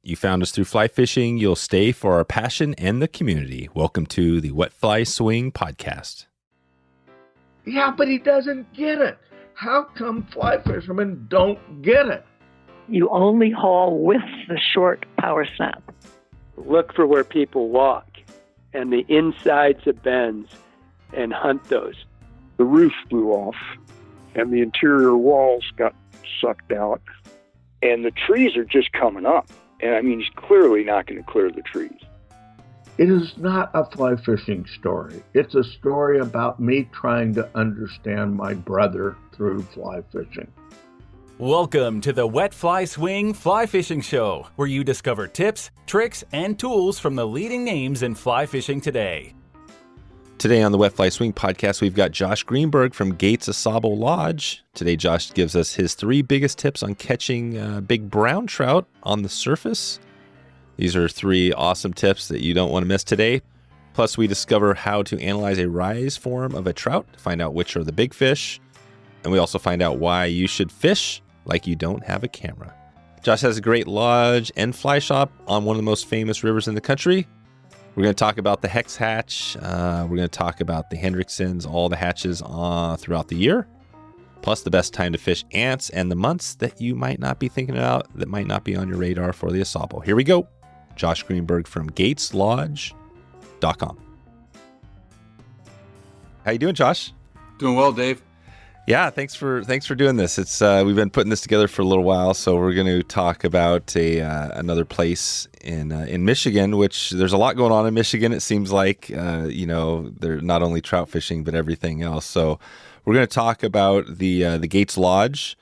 You found us through fly fishing. You'll stay for our passion and the community. Welcome to the Wet Fly Swing podcast. Yeah, but he doesn't get it. How come fly fishermen don't get it? You only haul with the short power snap. Look for where people walk and the insides of bends and hunt those. The roof flew off and the interior walls got sucked out. And the trees are just coming up. And I mean, he's clearly not going to clear the trees. It is not a fly fishing story. It's a story about me trying to understand my brother through fly fishing. Welcome to the Wet Fly Swing Fly Fishing Show, where you discover tips, tricks, and tools from the leading names in fly fishing today. Today on the Wet Fly Swing podcast, we've got Josh Greenberg from Gates Au Sable Lodge. Today, Josh gives us his 3 biggest tips on catching big brown trout on the surface. These are 3 awesome tips that you don't want to miss today. Plus, we discover how to analyze a rise form of a trout, find out which are the big fish, and we also find out why you should fish like you don't have a camera. Josh has a great lodge and fly shop on one of the most famous rivers in the country. We're going to talk about the Hex Hatch. We're going to talk about the Hendricksons, all the hatches throughout the year, plus the best time to fish ants and the months that you might not be thinking about, that might not be on your radar for the Au Sable. Here we go. Josh Greenberg from gateslodge.com. How you doing, Josh? Doing well, Dave. Yeah, thanks for doing this. It's we've been putting this together for a little while, so we're going to talk about another place in Michigan, which there's a lot going on in Michigan. It seems like they're not only trout fishing but everything else. So we're going to talk about the Gates Lodge,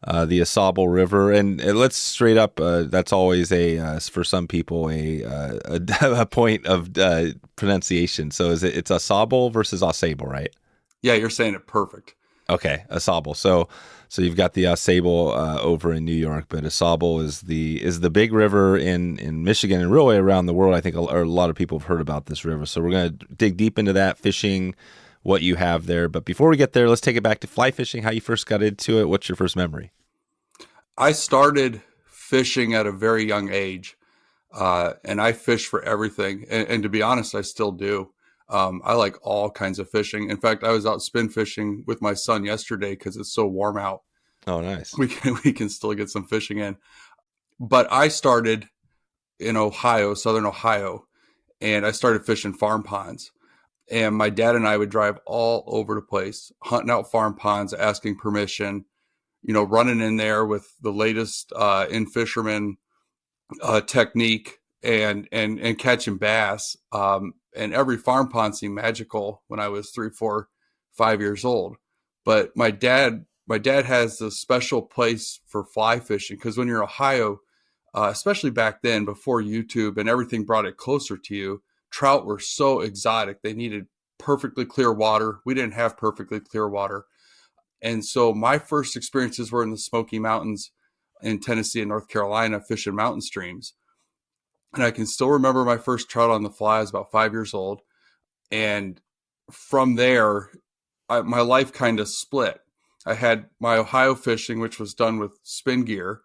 the Au Sable River, and let's straight up. That's always for some people a point of pronunciation. So it's Au Sable versus Au Sable, right? Yeah, you're saying it perfect. Okay, Au Sable. So you've got the Au Sable over in New York, but Au Sable is the big river in Michigan and really around the world. I think a lot of people have heard about this river. So we're going to dig deep into that, fishing, what you have there. But before we get there, let's take it back to fly fishing, how you first got into it. What's your first memory? I started fishing at a very young age, and I fish for everything. And to be honest, I still do. I like all kinds of fishing. In fact, I was out spin fishing with my son yesterday because it's so warm out. Oh, nice. We can still get some fishing in. But I started in Ohio, Southern Ohio, and I started fishing farm ponds. And my dad and I would drive all over the place, hunting out farm ponds, asking permission, running in there with the latest in fisherman technique and catching bass. And every farm pond seemed magical when I was 3, 4, 5 years old. But my dad has this special place for fly fishing because when you're in Ohio, especially back then before YouTube and everything brought it closer to you, trout were so exotic. They needed perfectly clear water. We didn't have perfectly clear water. And so my first experiences were in the Smoky Mountains in Tennessee and North Carolina, fishing mountain streams. And I can still remember my first trout on the fly. I was about 5 years old. And from there, my life kind of split. I had my Ohio fishing, which was done with spin gear.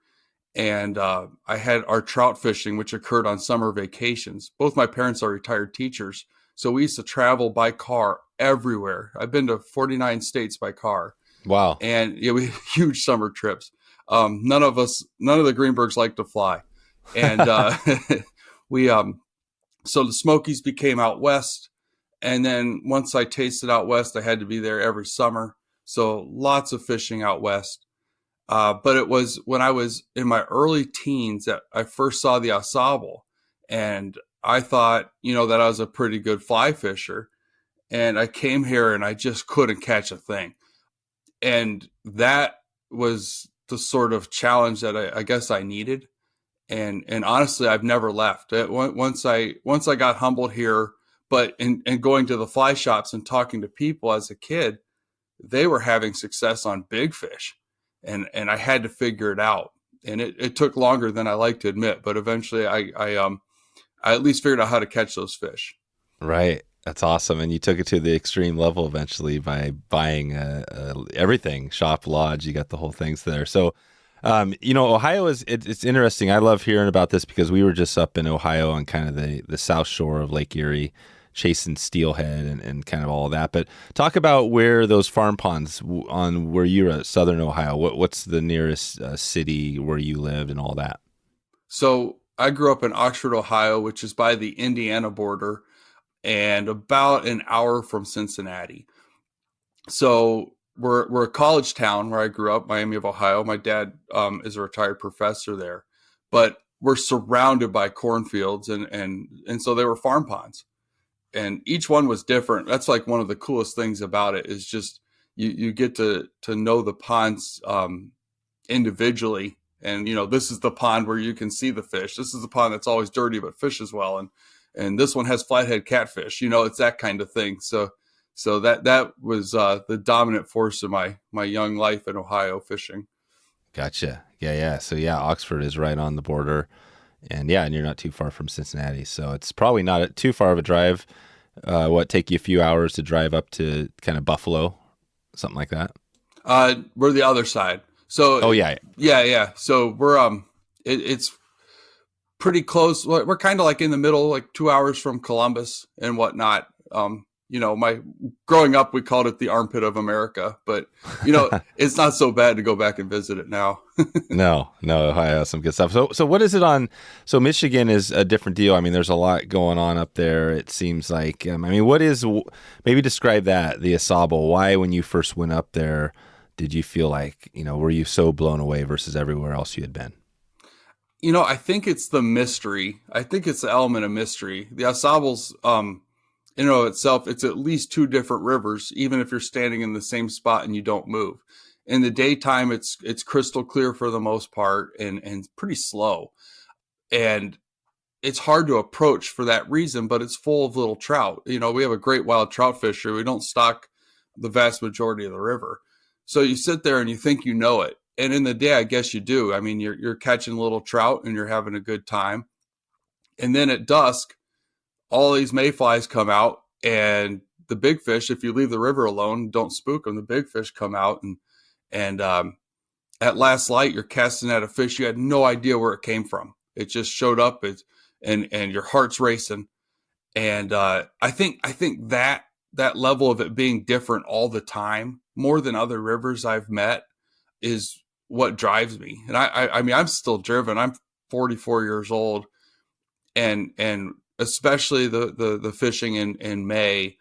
And I had our trout fishing, which occurred on summer vacations. Both my parents are retired teachers. So we used to travel by car everywhere. I've been to 49 states by car. Wow. And we had huge summer trips. None of the Greenbergs like to fly. And so the Smokies became out west. And then once I tasted out west, I had to be there every summer. So lots of fishing out west. But it was when I was in my early teens that I first saw the Au Sable. And I thought, that I was a pretty good fly fisher. And I came here and I just couldn't catch a thing. And that was the sort of challenge that I guess I needed. And honestly, I've never left. Once I got humbled here, but in going to the fly shops and talking to people as a kid, they were having success on big fish, and I had to figure it out. And it took longer than I like to admit, but eventually I at least figured out how to catch those fish. Right. That's awesome. And you took it to the extreme level eventually by buying everything, shop, lodge, you got the whole things there. So Ohio it's interesting. I love hearing about this because we were just up in Ohio on kind of the south shore of Lake Erie, chasing steelhead and kind of all of that. But talk about where those farm ponds on where you're at, southern Ohio. What's the nearest city where you lived and all that? So I grew up in Oxford, Ohio, which is by the Indiana border and about an hour from Cincinnati. So we're a college town where I grew up, Miami of Ohio. My dad is a retired professor there, but we're surrounded by cornfields and so they were farm ponds, and each one was different. That's like one of the coolest things about it is just you get to know the ponds individually. And this is the pond where you can see the fish. This is the pond that's always dirty but fishes well, and this one has flathead catfish. It's that kind of thing. So that was the dominant force of my young life in Ohio fishing. Gotcha. Yeah. So Oxford is right on the border, and you're not too far from Cincinnati. So it's probably not too far of a drive. Take you a few hours to drive up to kind of Buffalo, something like that? We're the other side. So yeah. So we're it's pretty close. We're kind of like in the middle, like 2 hours from Columbus and whatnot. My growing up, we called it the armpit of America, but it's not so bad to go back and visit it now. No, Ohio has some good stuff. So what is it on? So Michigan is a different deal. I mean, there's a lot going on up there. It seems like, what is, maybe describe that, the Au Sable. Why, when you first went up there, did you feel like, were you so blown away versus everywhere else you had been? I think it's the mystery. I think it's the element of mystery. The Au Sable's, in and of itself, it's at least two different rivers, even if you're standing in the same spot and you don't move. In the daytime, it's crystal clear for the most part and pretty slow. And it's hard to approach for that reason, but it's full of little trout. We have a great wild trout fishery. We don't stock the vast majority of the river. So you sit there and you think you know it. And in the day, I guess you do. I mean, you're catching little trout and you're having a good time. And then at dusk, all these mayflies come out, and the big fish, if you leave the river alone, don't spook them. The big fish come out, and at last light, you're casting at a fish you had no idea where it came from. It just showed up, and your heart's racing. And I think that level of it being different all the time, more than other rivers I've met, is what drives me. And I mean, I'm still driven. I'm 44 years old, and especially the fishing in May,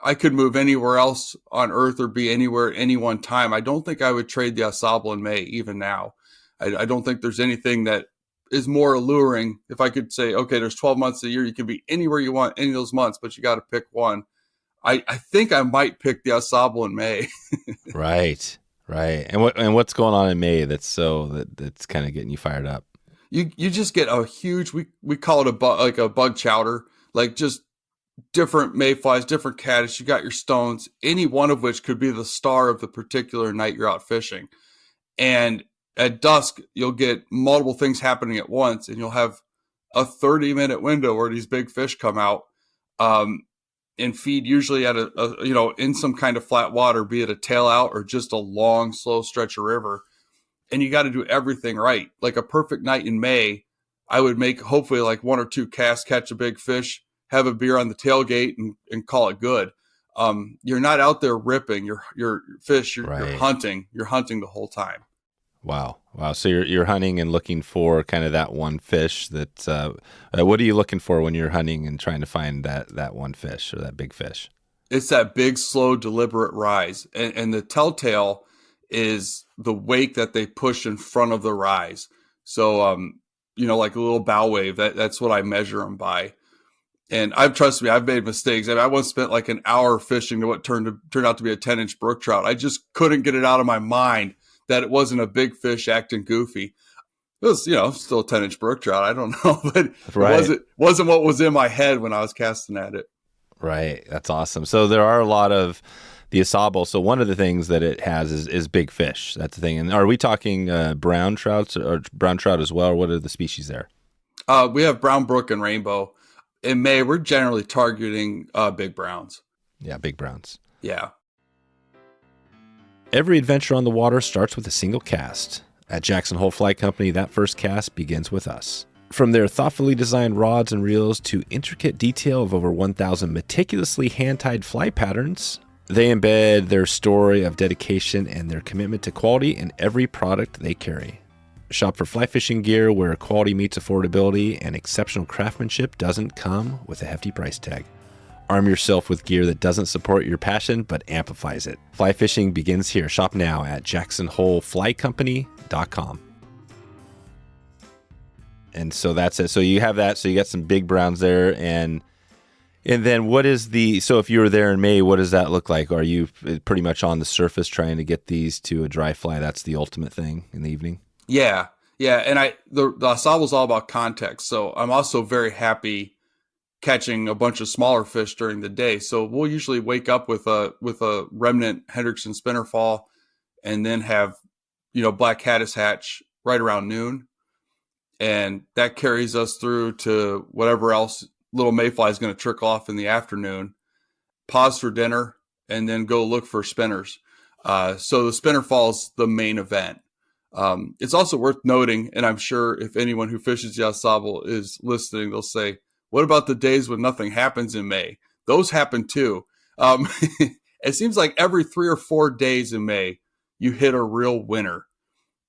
I could move anywhere else on earth or be anywhere at any one time. I don't think I would trade the Au Sable in May, even now. I don't think there's anything that is more alluring. If I could say, okay, there's 12 months a year, you can be anywhere you want, any of those months, but you got to pick one. I think I might pick the Au Sable in May. Right. And what's going on in May that's kind of getting you fired up? You just get a huge, we call it a bug chowder, like just different mayflies, different caddis. You got your stones, any one of which could be the star of the particular night you're out fishing. And at dusk, you'll get multiple things happening at once, and you'll have a 30-minute window where these big fish come out and feed, usually at in some kind of flat water, be it a tail out or just a long, slow stretch of river. And you got to do everything right. Like a perfect night in May, I would make hopefully like one or two casts, catch a big fish, have a beer on the tailgate, and call it good. You're not out there ripping your fish. You're hunting. You're hunting the whole time. Wow. So you're hunting and looking for kind of that one fish that. What are you looking for when you're hunting and trying to find that one fish or that big fish? It's that big, slow, deliberate rise, and the telltale is the wake that they push in front of the rise. So, like a little bow wave, that's what I measure them by. And trust me, I've made mistakes. I once spent like an hour fishing to what turned out to be a 10-inch brook trout. I just couldn't get it out of my mind that it wasn't a big fish acting goofy. It was, still a 10-inch brook trout. I don't know, but it wasn't what was in my head when I was casting at it. Right. That's awesome. So there are a lot of the Au Sable. So one of the things that it has is big fish. That's the thing. And are we talking brown trouts or brown trout as well? Or what are the species there? We have brown brook and rainbow. In May, we're generally targeting big browns. Yeah, big browns. Yeah. Every adventure on the water starts with a single cast. At Jackson Hole Fly Company, that first cast begins with us. From their thoughtfully designed rods and reels to intricate detail of over 1,000 meticulously hand-tied fly patterns, they embed their story of dedication and their commitment to quality in every product they carry. Shop for fly fishing gear where quality meets affordability and exceptional craftsmanship doesn't come with a hefty price tag. Arm yourself with gear that doesn't support your passion but amplifies it. Fly fishing begins here. Shop now at jacksonholeflycompany.com. And so that's it. So you have that. So you got some big browns there. And then what is so if you were there in May, what does that look like? Are you pretty much on the surface trying to get these to a dry fly? That's the ultimate thing in the evening? Yeah. And the Au Sable is all about context. So I'm also very happy catching a bunch of smaller fish during the day. So we'll usually wake up with a remnant Hendrickson spinner fall and then have, black caddis hatch right around noon. And that carries us through to whatever else little mayfly is going to trickle off in the afternoon, pause for dinner, and then go look for spinners. So the spinner fall's the main event. It's also worth noting, and I'm sure if anyone who fishes the Au Sable is listening, they'll say, what about the days when nothing happens in May? Those happen too. It seems like every 3 or 4 days in May, you hit a real winter.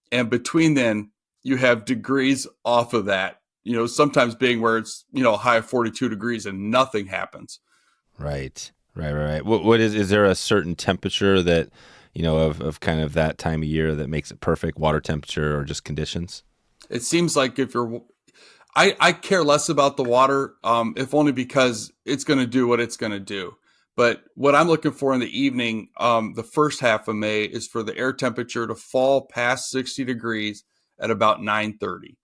And between then, you have degrees off of that, sometimes being where it's, a high of 42 degrees and nothing happens. Right. What is there a certain temperature that, of kind of that time of year that makes it perfect, water temperature or just conditions? It seems like I care less about the water, if only because it's going to do what it's going to do. But what I'm looking for in the evening, the first half of May, is for the air temperature to fall past 60 degrees at about 9:30.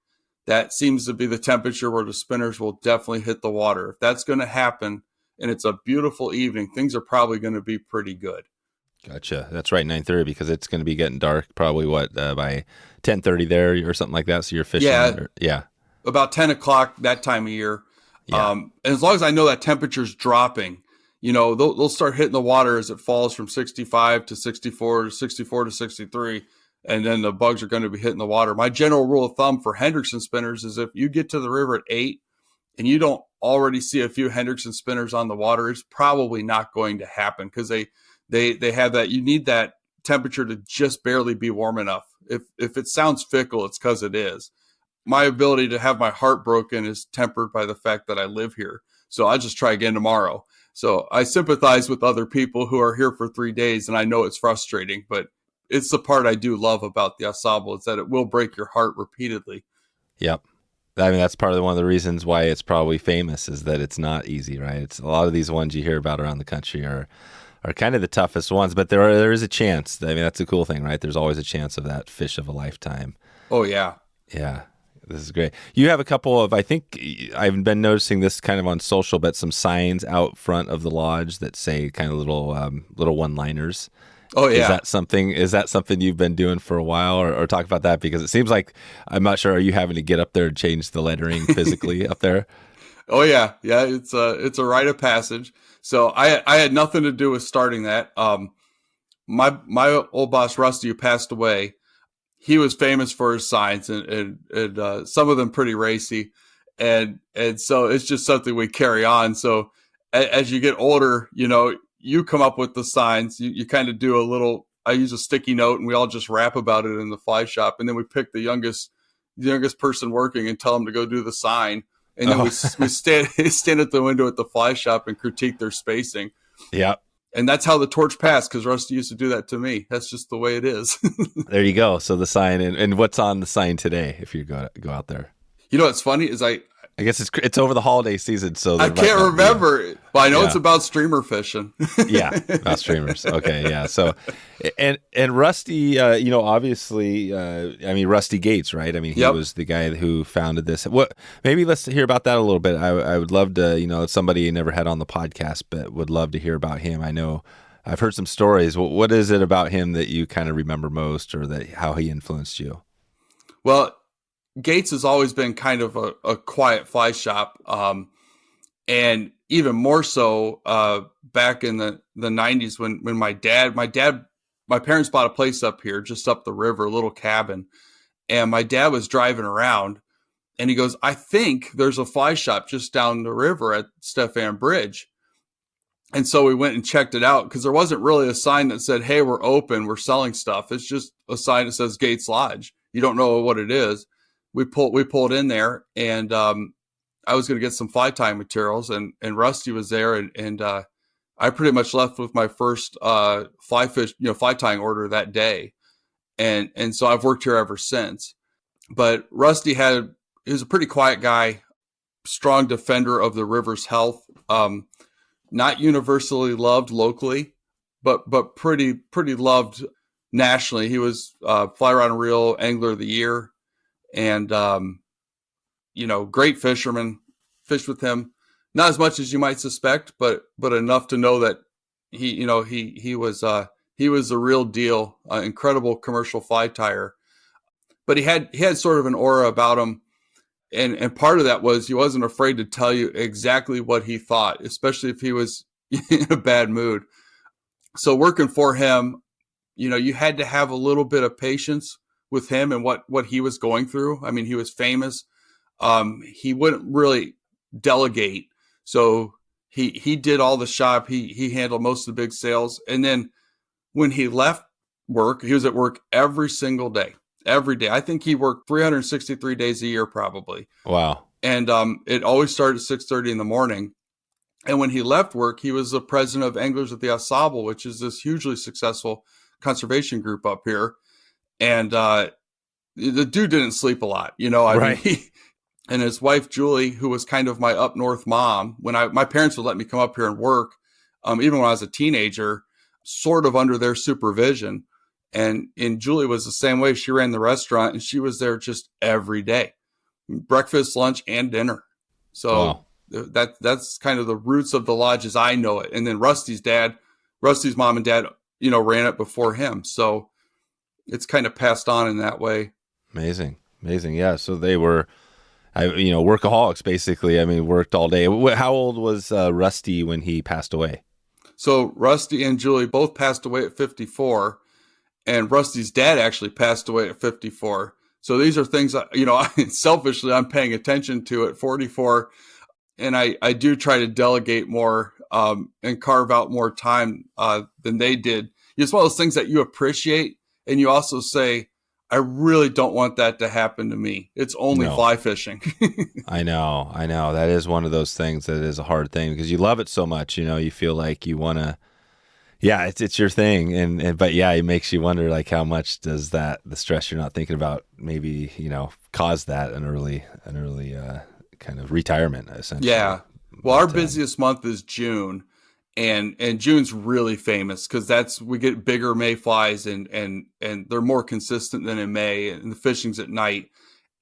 That seems to be the temperature where the spinners will definitely hit the water. If that's going to happen and it's a beautiful evening, things are probably going to be pretty good. Gotcha. That's right, 9:30, because it's going to be getting dark probably by 10:30 there or something like that. So you're fishing. Yeah. About 10 o'clock that time of year. Yeah. And as long as I know that temperature's dropping, they'll start hitting the water as it falls from 65 to 64 to 64 to 63. And then the bugs are going to be hitting the water. My general rule of thumb for Hendrickson spinners is if you get to the river at 8 and you don't already see a few Hendrickson spinners on the water, it's probably not going to happen because they have that. You need that temperature to just barely be warm enough. If it sounds fickle, it's because it is. My ability to have my heart broken is tempered by the fact that I live here. So I just try again tomorrow. So I sympathize with other people who are here for 3 days, and I know it's frustrating, but it's the part I do love about the Au Sable is that it will break your heart repeatedly. Yep. I mean, that's part of one of the reasons why it's probably famous is that it's not easy, right? It's a lot of these ones you hear about around the country are kind of the toughest ones, but there is a chance. I mean, that's a cool thing, right? There's always a chance of that fish of a lifetime. Oh, yeah. Yeah. This is great. You have a couple of, I think I've been noticing this kind of on social, but some signs out front of the lodge that say kind of little one-liners. Oh, yeah. Is that something you've been doing for a while or talk about that? Because it seems like, I'm not sure, are you having to get up there and change the lettering physically up there? Oh, yeah. Yeah. It's a rite of passage. So I had nothing to do with starting that. My old boss, Rusty, who passed away, he was famous for his signs and some of them pretty racy. And so it's just something we carry on. So as you get older, you come up with the signs, you kind of do I use a sticky note and we all just rap about it in the fly shop. And then we pick the youngest person working and tell them to go do the sign. And then we stand at the window at the fly shop and critique their spacing. Yeah. And that's how the torch passed, because Rusty used to do that to me. That's just the way it is. There you go. So the sign, and what's on the sign today if you go out there? What's funny is I guess it's over the holiday season, so I can't remember. But I know it's about streamer fishing. Yeah, about streamers. Okay, yeah. So, and Rusty, obviously, Rusty Gates, right? I mean, he was the guy who founded this. Maybe let's hear about that a little bit. I would love to, it's somebody you never had on the podcast, but would love to hear about him. I know I've heard some stories. What is it about him that you kind of remember most, or how he influenced you? Well, Gates has always been kind of a quiet fly shop. And even more so back in the 90s when my parents bought a place up here, just up the river, a little cabin. And my dad was driving around and he goes, I think there's a fly shop just down the river at Stephan Bridge. And so we went and checked it out because there wasn't really a sign that said, hey, we're open, we're selling stuff. It's just a sign that says Gates Lodge. You don't know what it is. We pulled in there, and I was going to get some fly tying materials, and Rusty was there, and I pretty much left with my first fly tying order that day. And so I've worked here ever since. But Rusty he was a pretty quiet guy, strong defender of the river's health. Not universally loved locally, but pretty loved nationally. He was Fly Rod and Reel Angler of the Year, and great fisherman. Fished with him, not as much as you might suspect, but enough to know that he was the real deal. Incredible commercial fly tyer, but he had sort of an aura about him. And part of that was he wasn't afraid to tell you exactly what he thought, especially if he was in a bad mood. So working for him, you had to have a little bit of patience with him and what he was going through. I mean, he was famous. He wouldn't really delegate. So he did all the shop. He handled most of the big sales. And then when he left work, he was at work every single day. Every day. I think he worked 363 days a year, probably. Wow. And it always started at 6:30 in the morning. And when he left work, he was the president of Anglers at the Au Sauble, which is this hugely successful conservation group up here. And the dude didn't sleep a lot, Right. mean, and his wife, Julie, who was kind of my up north mom, when my parents would let me come up here and work, even when I was a teenager, sort of under their supervision. And Julie was the same way. She ran the restaurant and she was there just every day, breakfast, lunch, and dinner. So wow. That's kind of the roots of the lodge as I know it. And then Rusty's mom and dad, ran it before him. So it's kind of passed on in that way. Amazing. Yeah. So they were, workaholics basically. I mean, worked all day. How old was Rusty when he passed away? So Rusty and Julie both passed away at 54. And Rusty's dad actually passed away at 54. So these are things, selfishly, I'm paying attention to at 44. And I do try to delegate more and carve out more time than they did. It's one of those things that you appreciate. And you also say, I really don't want that to happen to me. It's only fly fishing. I know. That is one of those things that is a hard thing because you love it so much. You feel like you want to. Yeah, it's your thing, but yeah, it makes you wonder like how much does the stress you're not thinking about maybe cause that an early kind of retirement essentially. Yeah, well, our busiest month is June, and June's really famous because we get bigger mayflies and they're more consistent than in May, and the fishing's at night,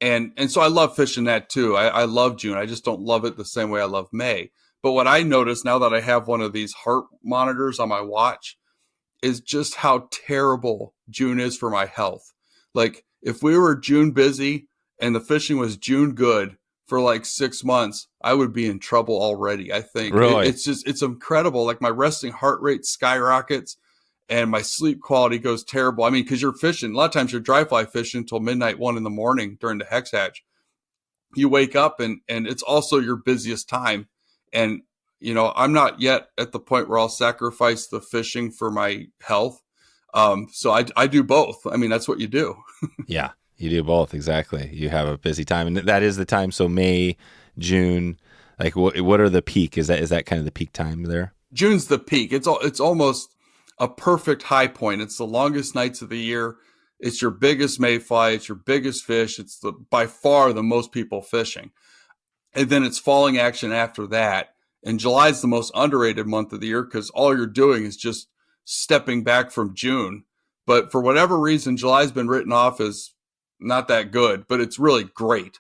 and so I love fishing that too. I love June. I just don't love it the same way I love May. But what I notice now that I have one of these heart monitors on my watch is just how terrible June is for my health. Like if we were June busy and the fishing was June good for like 6 months, I would be in trouble already. I think really? It's incredible. Like my resting heart rate skyrockets and my sleep quality goes terrible. I mean, because you're fishing, a lot of times you're dry fly fishing until midnight, 1 a.m. during the Hex Hatch. You wake up and it's also your busiest time. And, I'm not yet at the point where I'll sacrifice the fishing for my health. So I do both. I mean, that's what you do. Yeah, you do both. Exactly. You have a busy time. And that is the time. So May, June, like what are the peak? Is that kind of the peak time there? June's the peak. It's almost a perfect high point. It's the longest nights of the year. It's your biggest mayfly. It's your biggest fish. It's by far the most people fishing. And then it's falling action after that. And July is the most underrated month of the year because all you're doing is just stepping back from June. But for whatever reason, July's been written off as not that good, but it's really great.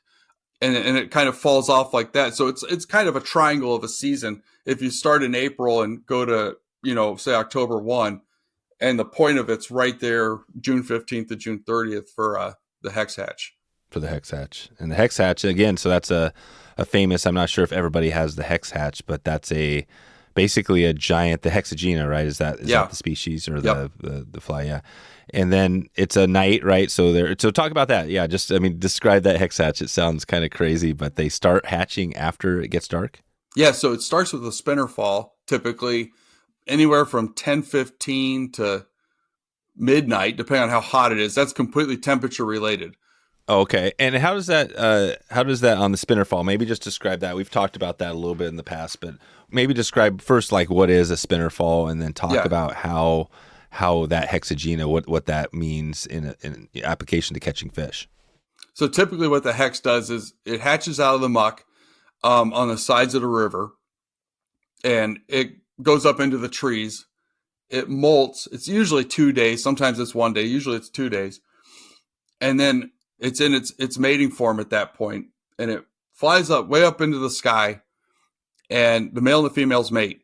And it kind of falls off like that. So it's kind of a triangle of a season. If you start in April and go to, say October 1, and the point of it's right there, June 15th to June 30th for the Hex Hatch. For the Hex Hatch. And the Hex Hatch, again, so that's a famous, I'm not sure if everybody has the Hex Hatch, but that's a basically a giant, the Hexagenia, right? Is that Yeah. the species or Yep. the fly? Yeah. And then it's a night, right? So talk about that. Yeah. Describe that hex hatch. It sounds kind of crazy, but they start hatching after it gets dark. Yeah. So it starts with a spinner fall, typically anywhere from 10:15 to midnight, depending on how hot it is. That's completely temperature related. Okay. And how does that on the spinner fall? Maybe just describe that. We've talked about that a little bit in the past, but maybe describe first like what is a spinner fall, and then talk about how that Hexagenia, what that means in application to catching fish. So typically what the hex does is it hatches out of the muck on the sides of the river, and it goes up into the trees. It molts. It's usually 2 days. Sometimes it's 1 day. Usually it's 2 days. And then it's in its mating form at that point, and it flies up way up into the sky, and the male and the females mate.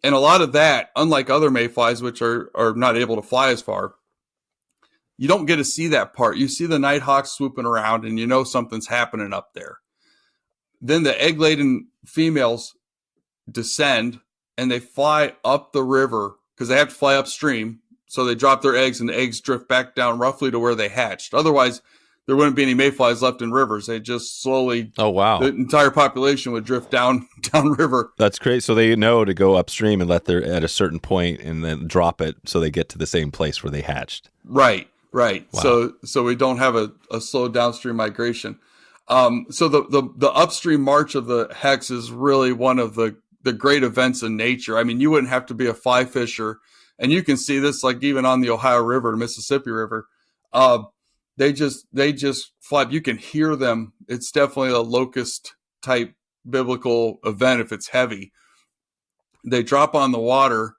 And a lot of that, unlike other mayflies, which are not able to fly as far, you don't get to see that part. You see the nighthawks swooping around, and you know something's happening up there. Then the egg-laden females descend, and they fly up the river because they have to fly upstream. So they drop their eggs, and the eggs drift back down roughly to where they hatched. Otherwise, there wouldn't be any mayflies left in rivers. They just slowly, oh wow, the entire population would drift down river. That's great. So they know to go upstream and let their at a certain point and then drop it so they get to the same place where they hatched. Right. Wow. So we don't have a slow downstream migration. So the upstream march of the hex is really one of the great events in nature. I mean, you wouldn't have to be a fly fisher, and you can see this like even on the Ohio River, Mississippi River. They just fly. You can hear them. It's definitely a locust type biblical event if it's heavy. They drop on the water,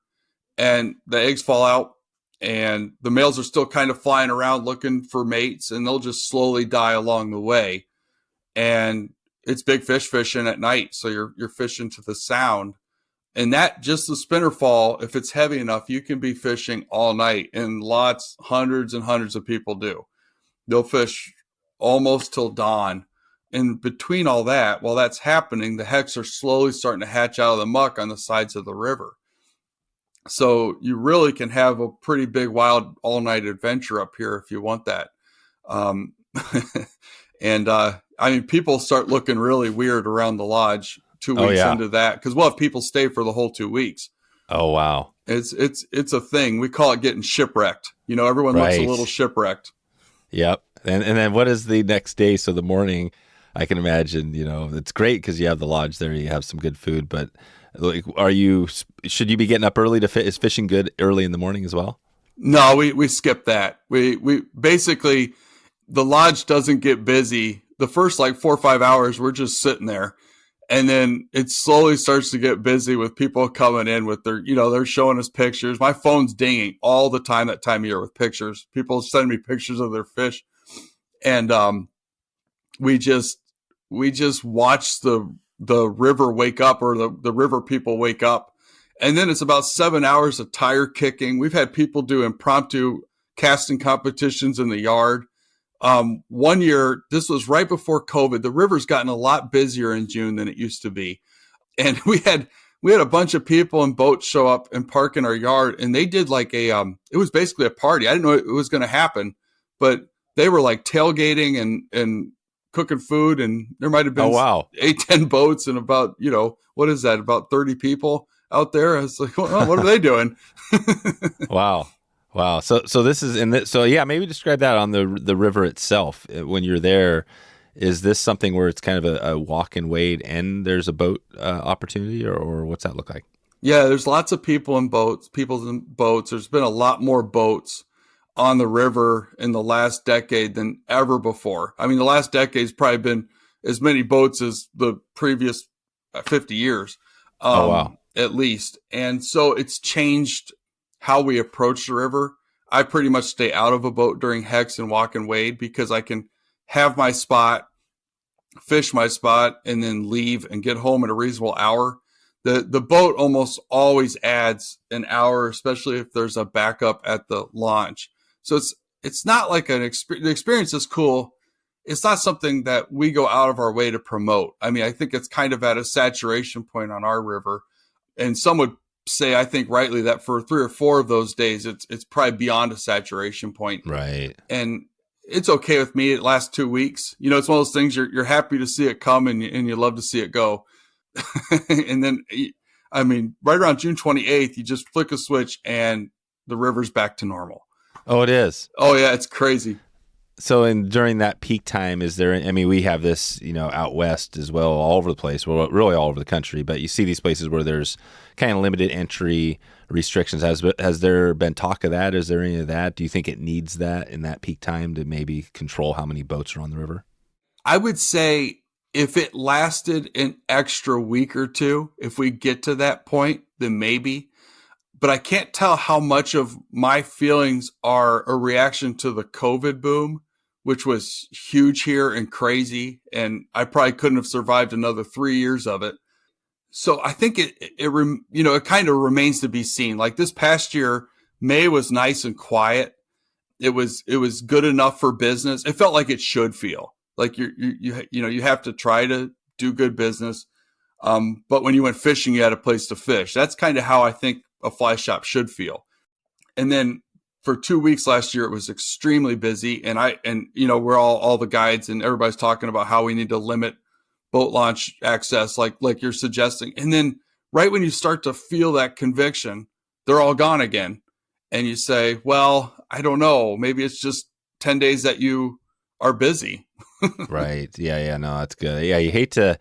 and the eggs fall out, and the males are still kind of flying around looking for mates, and they'll just slowly die along the way. And it's big fish fishing at night, so you're fishing to the sound. And that, just the spinner fall, if it's heavy enough, you can be fishing all night, and hundreds and hundreds of people do. They'll fish almost till dawn. And between all that, while that's happening, the hex are slowly starting to hatch out of the muck on the sides of the river. So you really can have a pretty big, wild, all-night adventure up here if you want that. People start looking really weird around the lodge 2 weeks into that, because we'll have people stay for the whole 2 weeks. Oh, wow. It's a thing. We call it getting shipwrecked. Everyone looks a little shipwrecked. Yep. And then what is the next day? So the morning, I can imagine, it's great because you have the lodge there, you have some good food, but like, should you be getting up early is fishing good early in the morning as well? No, we skip that. We basically, the lodge doesn't get busy. The first 4 or 5 hours, we're just sitting there. And then it slowly starts to get busy with people coming in with their, they're showing us pictures. My phone's dinging all the time that time of year with pictures. People send me pictures of their fish. And we just watch the river wake up, or the river people wake up. And then it's about 7 hours of tire kicking. We've had people do impromptu casting competitions in the yard. 1 year, this was right before COVID. The river's gotten a lot busier in June than it used to be. And we had a bunch of people and boats show up and park in our yard, and they did it was basically a party. I didn't know it was going to happen, but they were tailgating and cooking food, and there might've been 8-10 boats and about, what is that? About 30 people out there. I was like, well, what are they doing? Wow. So this is maybe describe that on the river itself. When you're there, is this something where it's kind of a walk and wade and there's a boat opportunity, or what's that look like? Yeah, there's lots of people in boats. There's been a lot more boats on the river in the last decade than ever before. I mean, the last decade's probably been as many boats as the previous 50 years, at least. And so it's changed how we approach the river. I pretty much stay out of a boat during hex and walk and wade, because I can have my spot, fish my spot, and then leave and get home at a reasonable hour. The boat almost always adds an hour, especially if there's a backup at the launch. So it's not like the experience is cool. It's not something that we go out of our way to promote. I mean, I think it's kind of at a saturation point on our river. And some would say, I think rightly, that for 3 or 4 of those days, it's probably beyond a saturation point. Right. And it's okay with me. It lasts 2 weeks. It's one of those things you're happy to see it come and you love to see it go. And then, right around June 28th, you just flick a switch and the river's back to normal. Oh, it is. Oh yeah. It's crazy. So during that peak time, is there, we have this, out west as well, all over the place, well, really all over the country, but you see these places where there's kind of limited entry restrictions. Has there been talk of that? Is there any of that? Do you think it needs that in that peak time to maybe control how many boats are on the river? I would say if it lasted an extra week or two, if we get to that point, then maybe. But I can't tell how much of my feelings are a reaction to the COVID boom, which was huge here and crazy. And I probably couldn't have survived another 3 years of it. So I think it kind of remains to be seen. Like this past year, May was nice and quiet. It was good enough for business. It felt like it should feel like you have to try to do good business. But when you went fishing, you had a place to fish. That's kind of how I think a fly shop should feel. And then for 2 weeks last year, it was extremely busy. And we're all the guides and everybody's talking about how we need to limit boat launch access, like you're suggesting. And then right when you start to feel that conviction, they're all gone again. And you say, well, I don't know, maybe it's just 10 days that you are busy. Right. Yeah. No, that's good. Yeah. You hate to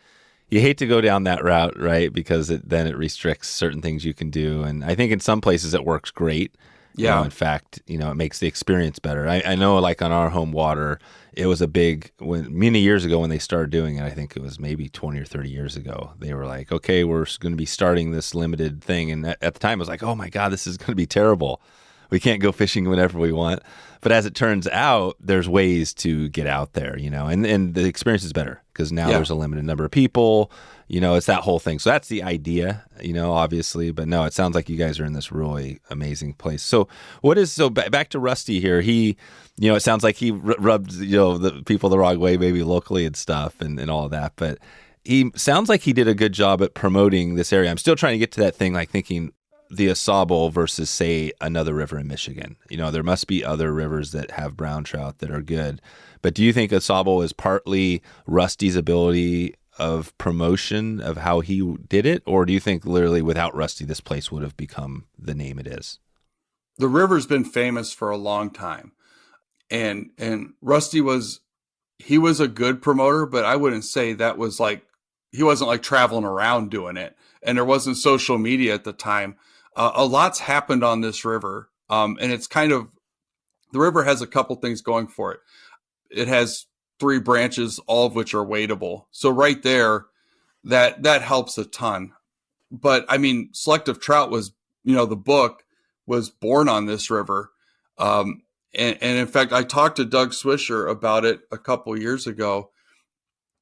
go down that route, right? Because then it restricts certain things you can do. And I think in some places it works great. Yeah. In fact, it makes the experience better. I know, like on our home water, it was a big, many years ago when they started doing it, I think it was maybe 20 or 30 years ago, they were like, okay, we're going to be starting this limited thing. And at the time, I was like, oh my God, this is going to be terrible. We can't go fishing whenever we want. But as it turns out, there's ways to get out there, and the experience is better because now there's a limited number of people, it's that whole thing. So that's the idea, obviously. But no, it sounds like you guys are in this really amazing place. So back to Rusty here. He, it sounds like he rubbed, the people the wrong way, maybe locally and stuff and all of that. But he sounds like he did a good job at promoting this area. I'm still trying to get to that thing, like thinking, the Au Sable versus, say, another river in Michigan. There must be other rivers that have brown trout that are good. But do you think Au Sable is partly Rusty's ability of promotion of how he did it? Or do you think literally without Rusty, this place would have become the name it is? The river's been famous for a long time. And Rusty was a good promoter, but I wouldn't say that was like, he wasn't like traveling around doing it. And there wasn't social media at the time. A lot's happened on this river. And it's the river has a couple things going for it. It has 3 branches, all of which are wadable. So right there, that helps a ton. But Selective Trout was, the book was born on this river. And in fact, I talked to Doug Swisher about it a couple years ago.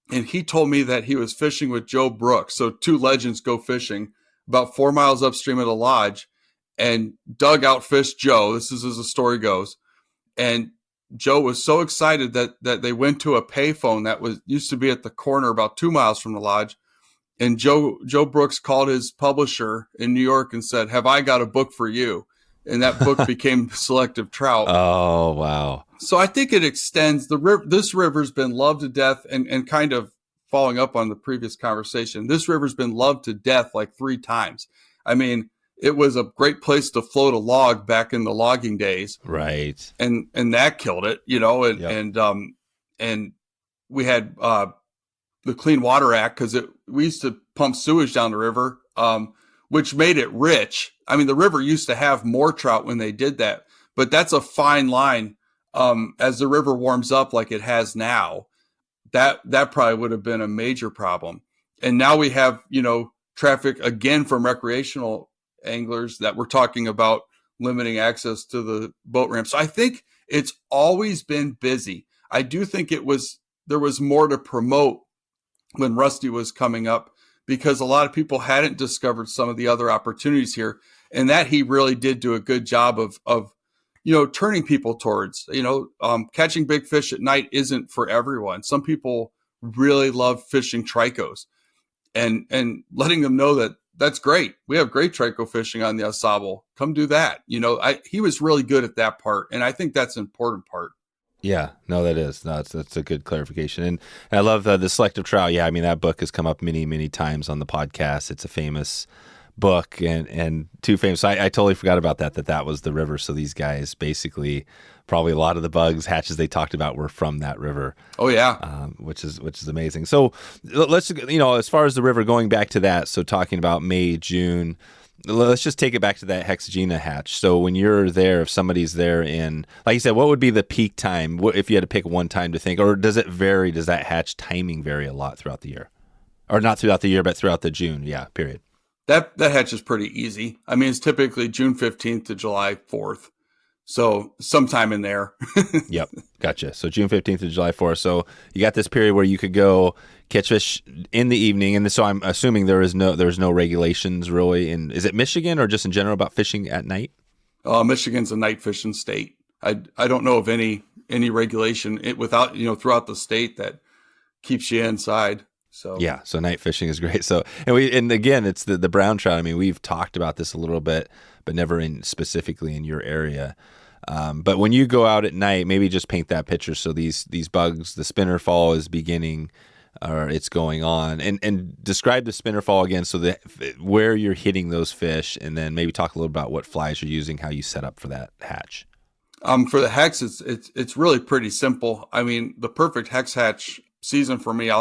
And he told me that he was fishing with Joe Brooks. So 2 legends go fishing about 4 miles upstream of the lodge. And Doug outfished Joe. This is as the story goes. And Joe was so excited that they went to a payphone that used to be at the corner about 2 miles from the lodge. And Joe Brooks called his publisher in New York and said, "Have I got a book for you?" And that book became Selective Trout. Oh, wow. So I think it extends this river's been loved to death, and kind of following up on the previous conversation, this river's been loved to death like 3 times. It was a great place to float a log back in the logging days. Right. And that killed it, and we had the Clean Water Act because we used to pump sewage down the river, which made it rich. The river used to have more trout when they did that, but that's a fine line. As the river warms up like it has now, that probably would have been a major problem. And now we have, traffic again from recreational anglers that we're talking about limiting access to the boat ramp. So I think it's always been busy. I do think there was more to promote when Rusty was coming up because a lot of people hadn't discovered some of the other opportunities here, and that he really did do a good job of turning people towards, catching big fish at night isn't for everyone. Some people really love fishing tricos and letting them know that that's great. We have great trico fishing on the Au Sauble. Come do that. He was really good at that part. And I think that's an important part. Yeah, no, that is. No, that's a good clarification. And I love the selective trout. Yeah, I mean, that book has come up many, many times on the podcast. It's a famous book and too famous. So I totally forgot about that was the river. So these guys basically, probably a lot of the bugs, hatches they talked about were from that river. Oh yeah. Which is amazing. So let's, as far as the river, going back to that, so talking about May, June, let's just take it back to that Hexagenia hatch. So when you're there, if somebody's there in, like you said, what would be the peak time? What, if you had to pick one time to think, or does it vary? Does that hatch timing vary a lot throughout the year? Or not throughout the year, but throughout the June, period. That hatch is pretty easy. I mean, it's typically June 15th to July 4th. So sometime in there. Yep. Gotcha. So June 15th to July 4th. So you got this period where you could go catch fish in the evening. And so I'm assuming there's no regulations really. Is it Michigan or just in general about fishing at night? Michigan's a night fishing state. I don't know of any regulation without, throughout the state that keeps you inside. So yeah, so night fishing is great. So and again, it's the brown trout. I mean, we've talked about this a little bit, but never specifically in your area. But when you go out at night, maybe just paint that picture. So these bugs, the spinner fall is beginning, or it's going on, and describe the spinner fall again. So that where you're hitting those fish, and then maybe talk a little about what flies you're using, how you set up for that hatch. For the hex, it's really pretty simple. I mean, the perfect hex hatch season for me,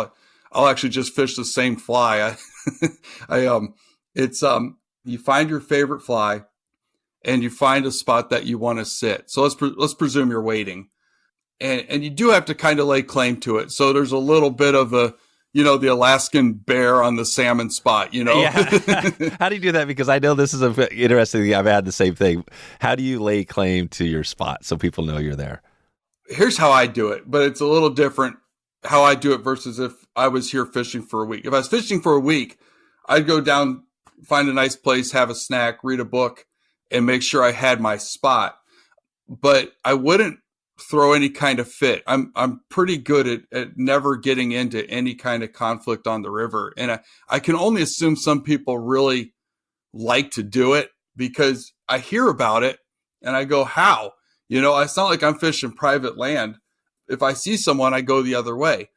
I'll actually just fish the same fly. You find your favorite fly and you find a spot that you want to sit. So let's presume you're waiting, and you do have to kind of lay claim to it. So there's a little bit of the Alaskan bear on the salmon spot, Yeah. How do you do that? Because I know this is an interesting thing. I've had the same thing. How do you lay claim to your spot so people know you're there? Here's how I do it, but it's a little different how I do it versus if I was here fishing for a week. If I was fishing for a week, I'd go down, find a nice place, have a snack, read a book, and make sure I had my spot. But I wouldn't throw any kind of fit. I'm pretty good at never getting into any kind of conflict on the river. And I can only assume some people really like to do it because I hear about it and I go, how? It's not like I'm fishing private land. If I see someone, I go the other way.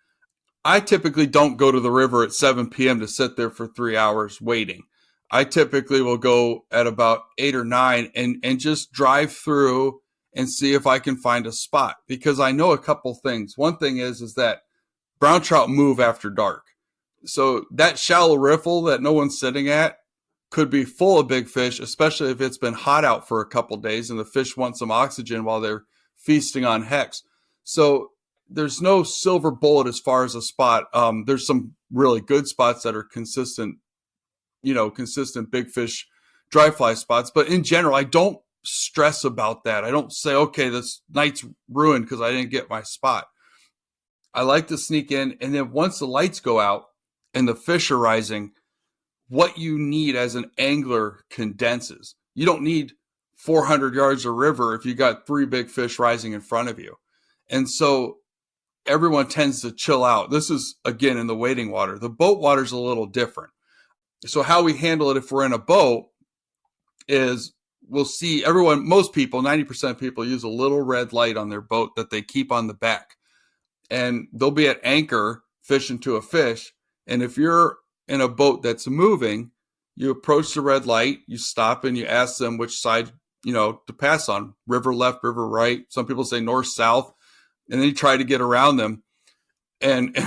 I typically don't go to the river at 7 p.m. to sit there for 3 hours waiting. I typically will go at about 8 or 9 and just drive through and see if I can find a spot, because I know a couple things. One thing is that brown trout move after dark. So that shallow riffle that no one's sitting at could be full of big fish, especially if it's been hot out for a couple days and the fish want some oxygen while they're feasting on hex. So there's no silver bullet as far as a spot. There's some really good spots that are consistent big fish, dry fly spots. But in general, I don't stress about that. I don't say, okay, this night's ruined because I didn't get my spot. I like to sneak in. And then once the lights go out and the fish are rising, what you need as an angler condenses. You don't need 400 yards of river if you got 3 big fish rising in front of you. And so everyone tends to chill out. This is, again, in the wading water. The boat water is a little different. So how we handle it if we're in a boat is we'll see most people, 90% of people use a little red light on their boat that they keep on the back. And they'll be at anchor fishing to a fish. And if you're in a boat that's moving, you approach the red light, you stop and you ask them which side, to pass on, river left, river right. Some people say north, south. And then you try to get around them. And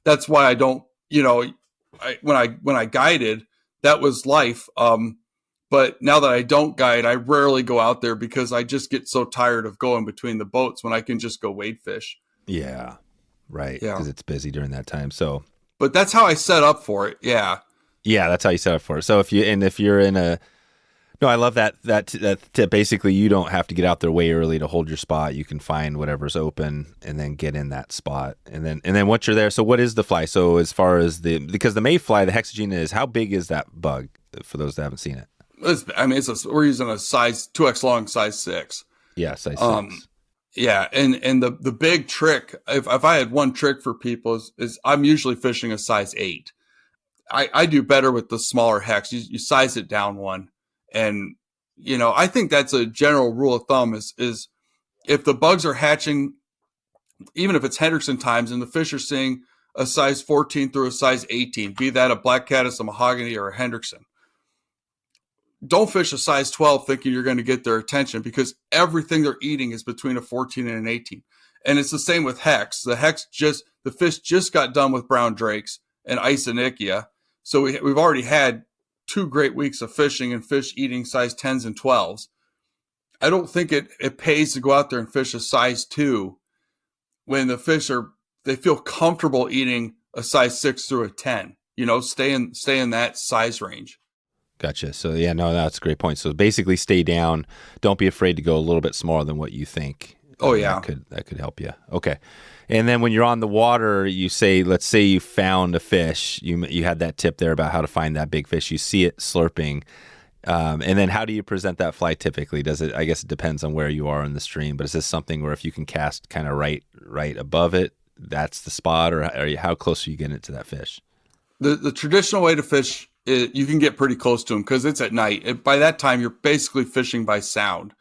that's why I don't, when I guided, that was life. But now that I don't guide, I rarely go out there because I just get so tired of going between the boats when I can just go wade fish. Yeah, right. Yeah. Because it's busy during that time. So, but that's how I set up for it. Yeah. Yeah, that's how you set up for it. So if you're in a, no, I love that tip. Basically, you don't have to get out there way early to hold your spot. You can find whatever's open and then get in that spot. And then once you're there, so what is the fly? So as far as because the mayfly, the Hexagenia is, how big is that bug for those that haven't seen it? We're using a size 2X long, size 6. Yeah, size 6. Yeah, and the big trick, if I had one trick for people is I'm usually fishing a size 8. I do better with the smaller hex. You size it down one. And, I think that's a general rule of thumb is if the bugs are hatching, even if it's Hendrickson times and the fish are seeing a size 14 through a size 18, be that a black caddis, a mahogany, or a Hendrickson, don't fish a size 12 thinking you're going to get their attention, because everything they're eating is between a 14 and an 18. And it's the same with hex. The fish just got done with brown drakes and Isonychia. So we've already had 2 great weeks of fishing and fish eating size 10s and 12s. I don't think it pays to go out there and fish a size 2 when the fish they feel comfortable eating a size 6 through a 10. Stay in that size range. Gotcha. So yeah, no, that's a great point. So basically stay down. Don't be afraid to go a little bit smaller than what you think. Oh yeah. That could help you. Okay. And then when you're on the water, let's say you found a fish, you had that tip there about how to find that big fish. You see it slurping. And then how do you present that fly typically? I guess it depends on where you are in the stream, but is this something where if you can cast kind of right above it, that's the spot, or how close are you getting it to that fish? The traditional way to fish, you can get pretty close to them because it's at night. By that time, you're basically fishing by sound.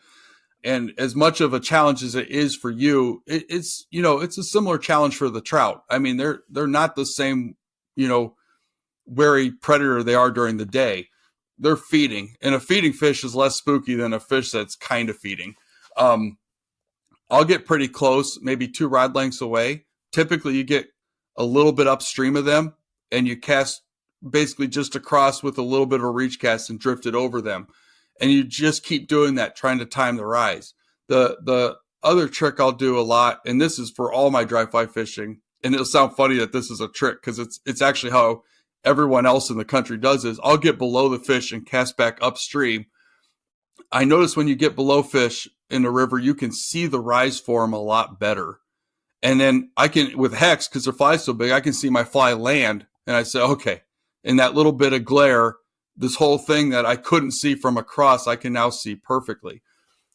And as much of a challenge as it is for you, it's a similar challenge for the trout. I mean, they're not the same, wary predator they are during the day. They're feeding, and a feeding fish is less spooky than a fish that's kind of feeding. I'll get pretty close, maybe 2 rod lengths away. Typically, you get a little bit upstream of them, and you cast basically just across with a little bit of a reach cast and drift it over them. And you just keep doing that, trying to time the rise. The other trick I'll do a lot, and this is for all my dry fly fishing, and it'll sound funny that this is a trick because it's actually how everyone else in the country does is I'll get below the fish and cast back upstream. I notice when you get below fish in the river, you can see the rise form a lot better. And then I can, with hex, because their fly's so big, I can see my fly land, and I say, okay, in that little bit of glare, this whole thing that I couldn't see from across, I can now see perfectly.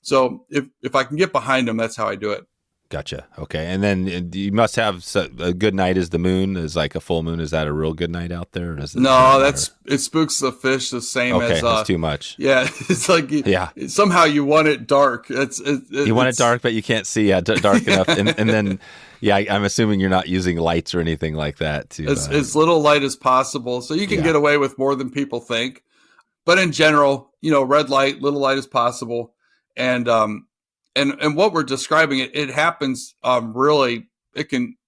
So if I can get behind them, that's how I do it. Gotcha. Okay. And then you must have a good night. Is the moon is like a full moon? Is that a real good night out there? Or does it spooks the fish the same as. That's too much. Yeah. It's like, somehow you want it dark. You want it dark, but you can't see dark enough. And then, I'm assuming you're not using lights or anything like that to. As little light as possible. So you can get away with more than people think. But in general, red light, little light as possible. And what we're describing, it happens really,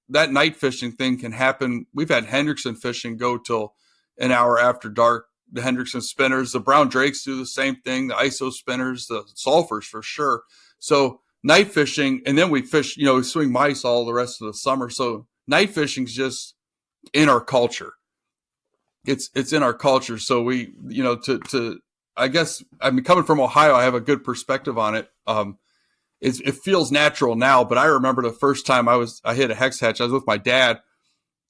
that night fishing thing can happen. We've had Hendrickson fishing go till an hour after dark. The Hendrickson spinners, the brown drakes do the same thing, the ISO spinners, the sulfurs for sure. So night fishing, and then we fish, we swing mice all the rest of the summer. So night fishing's just in our culture. It's in our culture. So we, I guess, coming from Ohio, I have a good perspective on it. It feels natural now, but I remember the first time I hit a hex hatch. I was with my dad,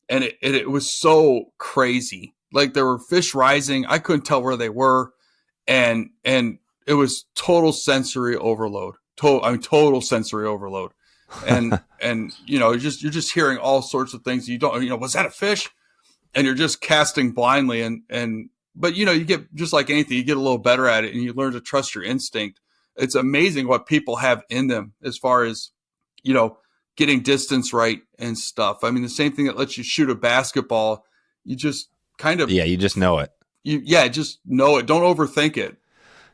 and it was so crazy. Like there were fish rising, I couldn't tell where they were, and it was total sensory overload. Total sensory overload, and you're just hearing all sorts of things. You don't, was that a fish? And you're just casting blindly, but you get, just like anything, you get a little better at it, and you learn to trust your instinct. It's amazing what people have in them as far as, getting distance right and stuff. I mean, the same thing that lets you shoot a basketball, you just kind of. Yeah, you just know it. Just know it. Don't overthink it.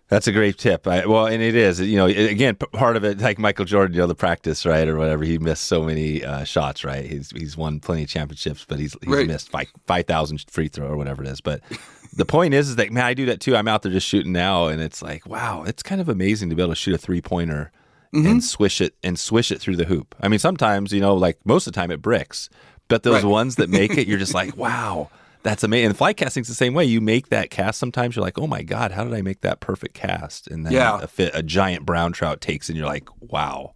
That's a great tip. And it is, again, part of it, like Michael Jordan, the practice, right, or whatever. He missed so many shots, right? He's won plenty of championships, but he's right. Missed 5,000 free throw or whatever it is. But the point is that, man, I do that too. I'm out there just shooting now, and it's like, wow, it's kind of amazing to be able to shoot a 3-pointer and swish it through the hoop. I mean, sometimes, like most of the time it bricks, but those ones that make it, you're just like, wow. That's amazing. And fly casting's the same way. You make that cast sometimes, you're like, oh my God, how did I make that perfect cast? And then a giant brown trout takes and you're like, wow.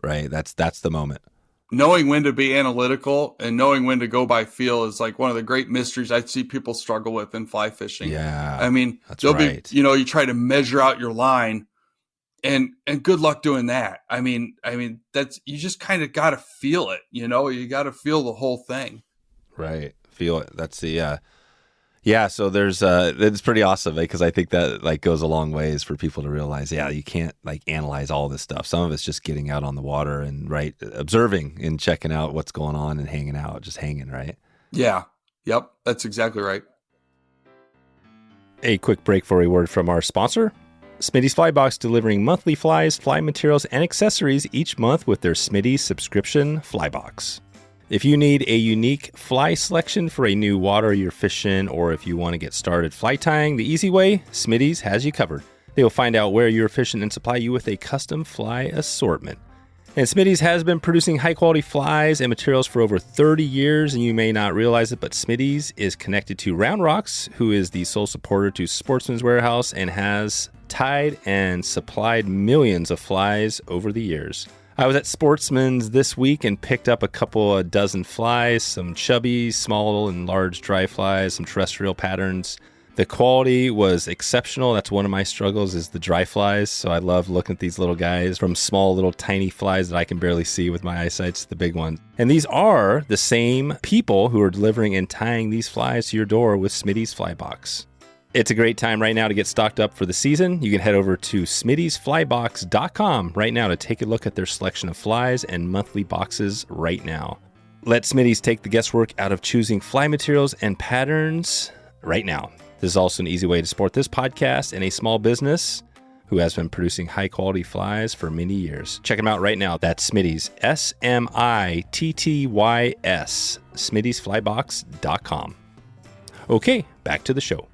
Right? That's the moment. Knowing when to be analytical and knowing when to go by feel is like one of the great mysteries I see people struggle with in fly fishing. Yeah. I mean, they'll be, you try to measure out your line and good luck doing that. I mean, that's, you just kind of got to feel it, you got to feel the whole thing. Right. Feel it. That's the Yeah, so there's it's pretty awesome because I think that like goes a long ways for people to realize, yeah, you can't like analyze all this stuff. Some of it's just getting out on the water and observing and checking out what's going on and hanging out, just hanging, right? Yeah. Yep. That's exactly right. A quick break for a word from our sponsor. Smitty's Fly Box, delivering monthly flies, fly materials, and accessories each month with their Smitty subscription fly box. If you need a unique fly selection for a new water you're fishing, or if you want to get started fly tying the easy way, Smitty's has you covered. They will find out where you're fishing and supply you with a custom fly assortment. And Smitty's has been producing high-quality flies and materials for over 30 years, and you may not realize it, but Smitty's is connected to Round Rocks, who is the sole supporter to Sportsman's Warehouse and has tied and supplied millions of flies over the years. I was at Sportsman's this week and picked up a couple of dozen flies, some chubby, small, and large dry flies, some terrestrial patterns. The quality was exceptional. That's one of my struggles is the dry flies. So I love looking at these little guys, from small little tiny flies that I can barely see with my eyesight to the big ones. And these are the same people who are delivering and tying these flies to your door with Smitty's Fly Box. It's a great time right now to get stocked up for the season. You can head over to smittysflybox.com right now to take a look at their selection of flies and monthly boxes right now. Let Smitty's take the guesswork out of choosing fly materials and patterns right now. This is also an easy way to support this podcast and a small business who has been producing high-quality flies for many years. Check them out right now. That's Smitty's, SMITTYS, smittysflybox.com. Okay, back to the show.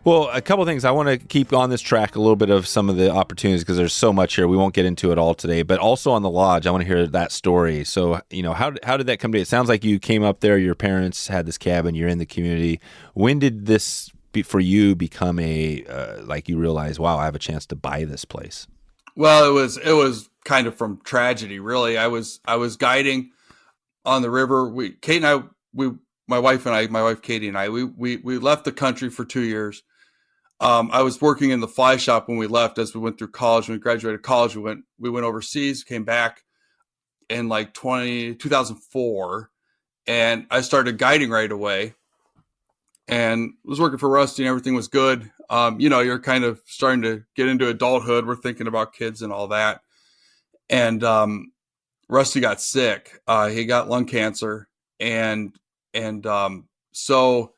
Well, a couple of things. I want to keep on this track a little bit of some of the opportunities because there's so much here. We won't get into it all today, but also on the lodge, I want to hear that story. So, how did that come to? It sounds like you came up there, your parents had this cabin, you're in the community. When did this for you become like you realize, wow, I have a chance to buy this place? Well, it was kind of from tragedy, really. I was guiding on the river. My wife Katie and I, we left the country for 2 years. I was working in the fly shop when we left. As we went through college, when we graduated college, we went overseas, came back in like 2004, and I started guiding right away. And was working for Rusty, and everything was good. You're kind of starting to get into adulthood. We're thinking about kids and all that. And Rusty got sick. He got lung cancer, and so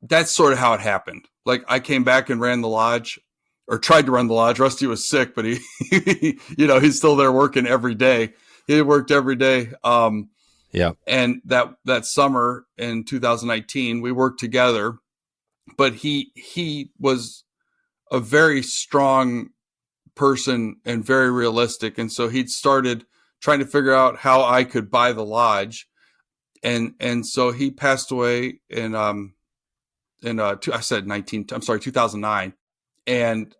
that's sort of how it happened. Like I came back and ran the lodge, or tried to run the lodge. Rusty was sick, but he's still there working every day. He worked every day. Yeah. And that summer in 2019, we worked together, but he was a very strong person and very realistic. And so he'd started trying to figure out how I could buy the lodge. And so he passed away in 2009. And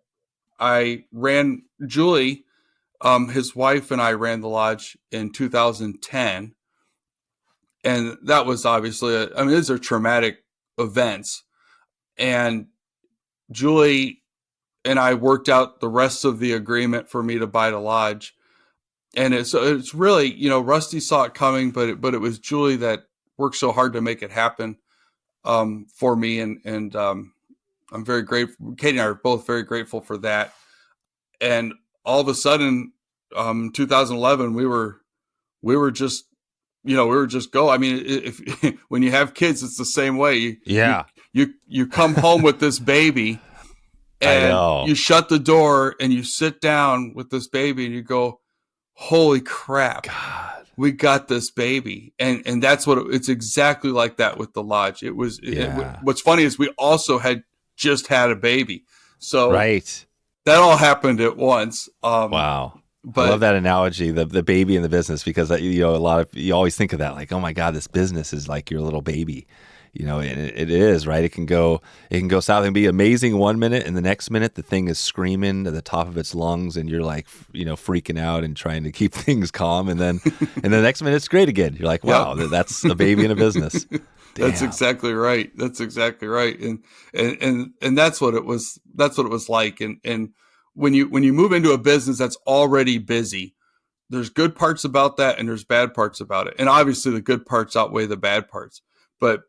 I ran Julie, his wife, and I ran the lodge in 2010. And that was obviously, these are traumatic events. And Julie and I worked out the rest of the agreement for me to buy the lodge. And it's really, Rusty saw it coming, but it was Julie that worked so hard to make it happen for me. And I'm very grateful. Katie and I are both very grateful for that. And all of a sudden, 2011, we were just go. I mean, if when you have kids, it's the same way. You come home with this baby, and you shut the door and you sit down with this baby and you go, holy crap, God, we got this baby. And that's it's exactly like that with the lodge. What's funny is we also had just had a baby. So right. That all happened at once. Wow. But I love that analogy, the baby in the business, because you always think of that like, oh my God, this business is like your little baby, and it is, right? It can go south and be amazing one minute, and the next minute the thing is screaming at the top of its lungs, and you're like, freaking out and trying to keep things calm, and then the next minute it's great again. You're like, wow, that's a baby in a business. That's exactly right. That's exactly right. And that's what it was. That's what it was like. And when you move into a business that's already busy, there's good parts about that and there's bad parts about it. And obviously the good parts outweigh the bad parts. But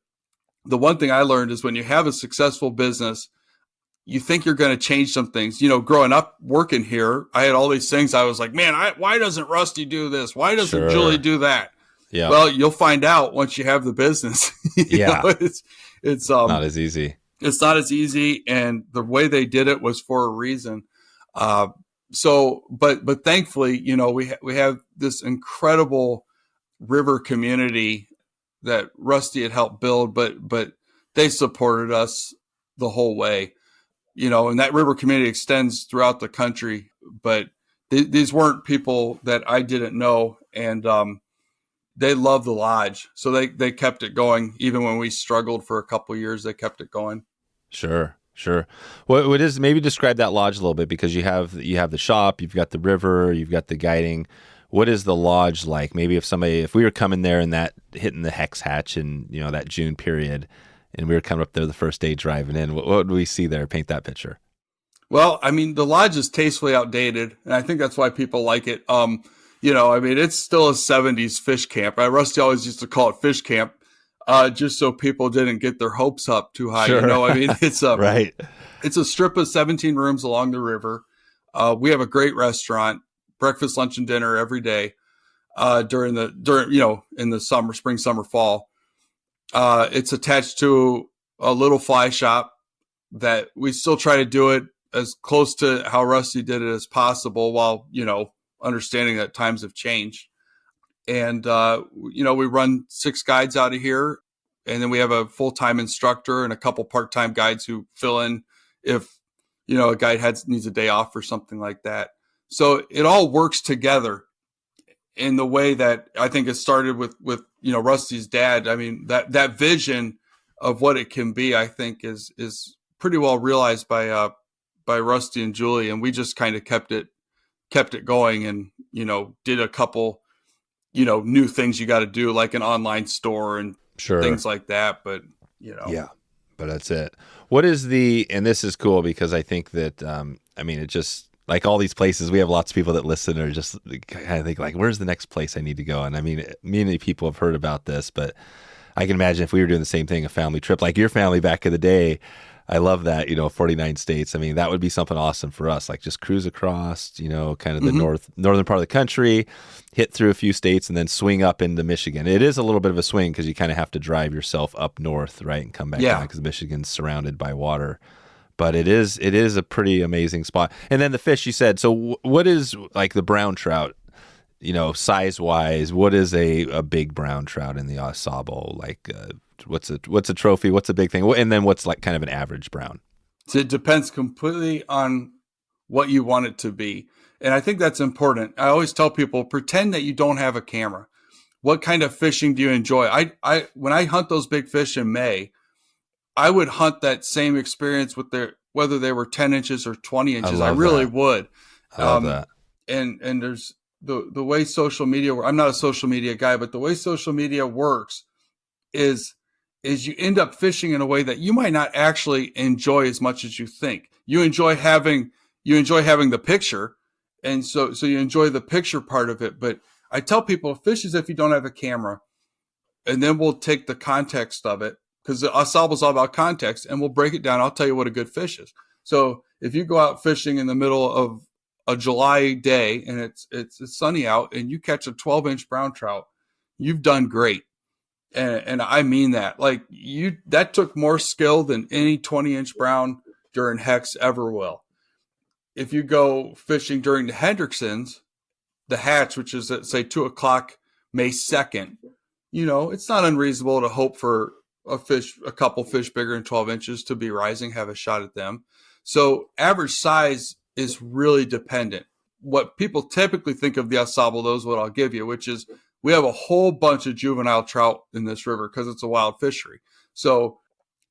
the one thing I learned is when you have a successful business, you think you're going to change some things. Growing up working here, I had all these things. I was like, man, why doesn't Rusty do this? Why doesn't Julie do that? Yeah. Well, you'll find out once you have the business. It's not as easy. It's not as easy. And the way they did it was for a reason. But thankfully, we have this incredible river community that Rusty had helped build, but they supported us the whole way. And that river community extends throughout the country, but these weren't people that I didn't know. And they love the lodge. So they kept it going. Even when we struggled for a couple of years, they kept it going. Sure. What is, maybe describe that lodge a little bit, because you have the shop, you've got the river, you've got the guiding. What is the lodge like? Maybe if we were coming there and hitting the Hex Hatch in, that June period, and we were coming up there the first day driving in, what do we see there? Paint that picture. Well, the lodge is tastefully outdated, and I think that's why people like it. It's still a 70s fish camp. Rusty always used to call it fish camp, just so people didn't get their hopes up too high. Sure. It's right. It's a strip of 17 rooms along the river. We have a great restaurant, breakfast, lunch, and dinner every day during in the summer, spring, summer, fall. It's attached to a little fly shop that we still try to do it as close to how Rusty did it as possible, while, understanding that times have changed. And, we run 6 guides out of here, and then we have a full-time instructor and a couple part-time guides who fill in if, a guide needs a day off or something like that. So it all works together in the way that I think it started with Rusty's dad. That vision of what it can be, I think is pretty well realized by Rusty and Julie. And we just kind of kept it going, and, did a couple, new things you got to do, like an online store and things like that. But, yeah, but that's it. What is and this is cool, because I think that, it just, like all these places, we have lots of people that listen or just kind of think like, where's the next place I need to go? And many people have heard about this, but I can imagine if we were doing the same thing, a family trip, like your family back in the day. I love that, 49 states. That would be something awesome for us, like just cruise across, kind of the northern part of the country, hit through a few states, and then swing up into Michigan. It is a little bit of a swing because you kind of have to drive yourself up north, right, and come back down, because Michigan's surrounded by water. But it is a pretty amazing spot. And then the fish, you said, so what is like the brown trout, size wise, what is a big brown trout in the Au Sable? Like, what's a trophy? What's a big thing? And then what's like kind of an average brown? So it depends completely on what you want it to be. And I think that's important. I always tell people, pretend that you don't have a camera. What kind of fishing do you enjoy? When I hunt those big fish in May, I would hunt that same experience with whether they were 10 inches or 20 inches. I really would. I love that. And there's the way social media, I'm not a social media guy, but the way social media works is you end up fishing in a way that you might not actually enjoy as much as you think. You enjoy having the picture. And so you enjoy the picture part of it. But I tell people, fish as if you don't have a camera, and then we'll take the context of it, because the Au Sable is all about context, and we'll break it down. I'll tell you what a good fish is. So if you go out fishing in the middle of a July day and it's sunny out, and you catch a 12-inch brown trout, you've done great. And I mean that. Like, that took more skill than any 20-inch brown during Hex ever will. If you go fishing during the Hendricksons, the hatch, which is at, say, 2:00 May 2nd, it's not unreasonable to hope for a couple fish bigger than 12 inches to be rising, have a shot at them. So average size is really dependent. What people typically think of the Au Sable, though, is what I'll give you, which is we have a whole bunch of juvenile trout in this river because it's a wild fishery. So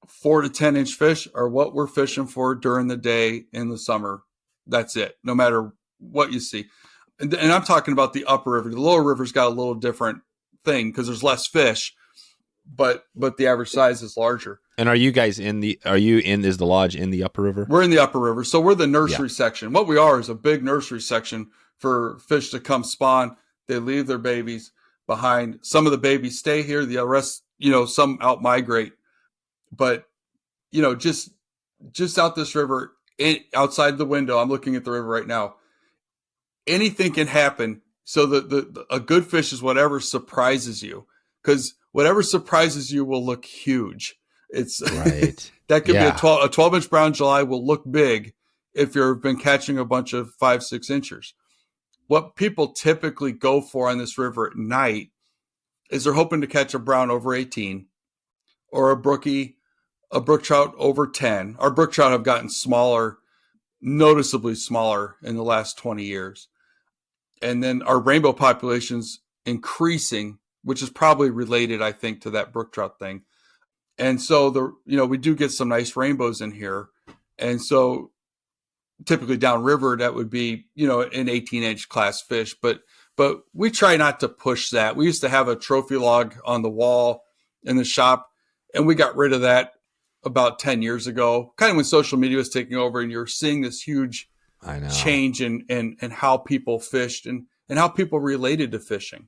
4 to 10 inch fish are what we're fishing for during the day in the summer. That's it, no matter what you see. And I'm talking about the upper river. The lower river's got a little different thing because there's less fish, but the average size is larger. And are you guys is the lodge in the upper river? We're in the upper river. So we're the nursery section. What we are is a big nursery section for fish to come spawn. They leave their babies behind. Some of the babies stay here. The rest, some out migrate. But, just out this river, outside the window, I'm looking at the river right now. Anything can happen. So a good fish is whatever surprises you, because whatever surprises you will look huge. It's right. That could Yeah. be a 12-inch brown July will look big if you've been catching a bunch of 5-6 inchers. What people typically go for on this river at night is they're hoping to catch a brown over 18 or a brook trout over 10. Our brook trout have gotten smaller, noticeably smaller in the last 20 years. And then our rainbow population's increasing, which is probably related, I think, to that brook trout thing. And so we do get some nice rainbows in here. And so typically downriver, that would be, an 18-inch class fish. But we try not to push that. We used to have a trophy log on the wall in the shop, and we got rid of that about 10 years ago, kind of when social media was taking over, and you're seeing this huge change in how people fished and how people related to fishing.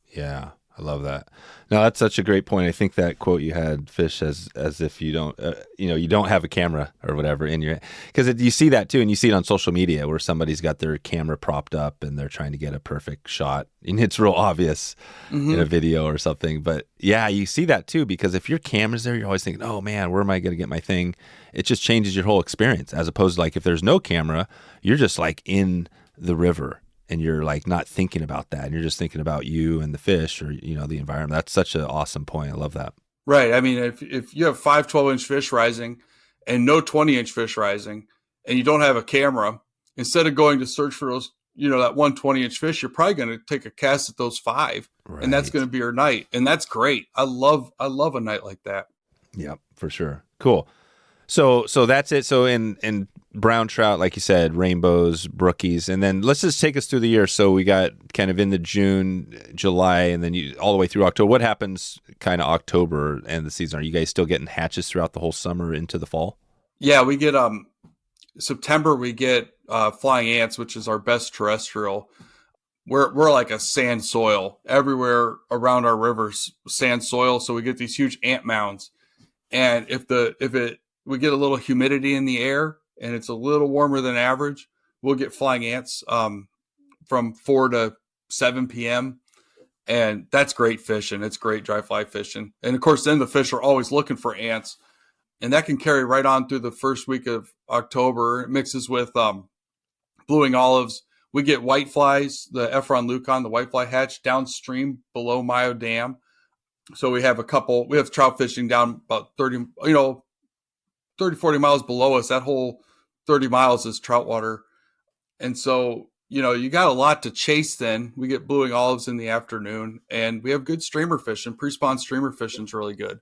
Yeah, I love that. No, that's such a great point. I think that quote you had, fish as if you don't, you don't have a camera or whatever in your, because you see that too, and you see it on social media where somebody's got their camera propped up and they're trying to get a perfect shot, and it's real obvious in a video or something. But yeah, you see that too, because if your camera's there, you're always thinking, oh man, where am I going to get my thing? It just changes your whole experience, as opposed to like if there's no camera, you're just like in the river. And you're like not thinking about that. And you're just thinking about you and the fish or, the environment. That's such an awesome point. I love that. Right. I mean, if you have 5 12-inch fish rising and no 20-inch fish rising, and you don't have a camera, instead of going to search for those, that 1 20-inch fish, you're probably going to take a cast at those 5. Right. And that's going to be your night. And that's great. I love a night like that. Yeah, for sure. Cool. So that's it. So in brown trout, like you said, rainbows, brookies, and then let's just take us through the year. So we got kind of in the June, July, and then all the way through October. What happens kind of October and the season? Are you guys still getting hatches throughout the whole summer into the fall? Yeah, we get September. We get flying ants, which is our best terrestrial. We're like a sand soil everywhere around our rivers, sand soil. So we get these huge ant mounds, and if we get a little humidity in the air and it's a little warmer than average, we'll get flying ants from 4 to 7 p.m. And that's great fishing. It's great dry fly fishing. And of course, then the fish are always looking for ants. And that can carry right on through the first week of October. It mixes with blueing olives. We get whiteflies, the Efron leucon, the whitefly hatch downstream below Mayo Dam. So we have trout fishing down about 30, 40 miles below us. That whole 30 miles is trout water. And so, you got a lot to chase then. We get bluing olives in the afternoon, and we have good streamer fishing. Pre-spawn streamer fishing is really good.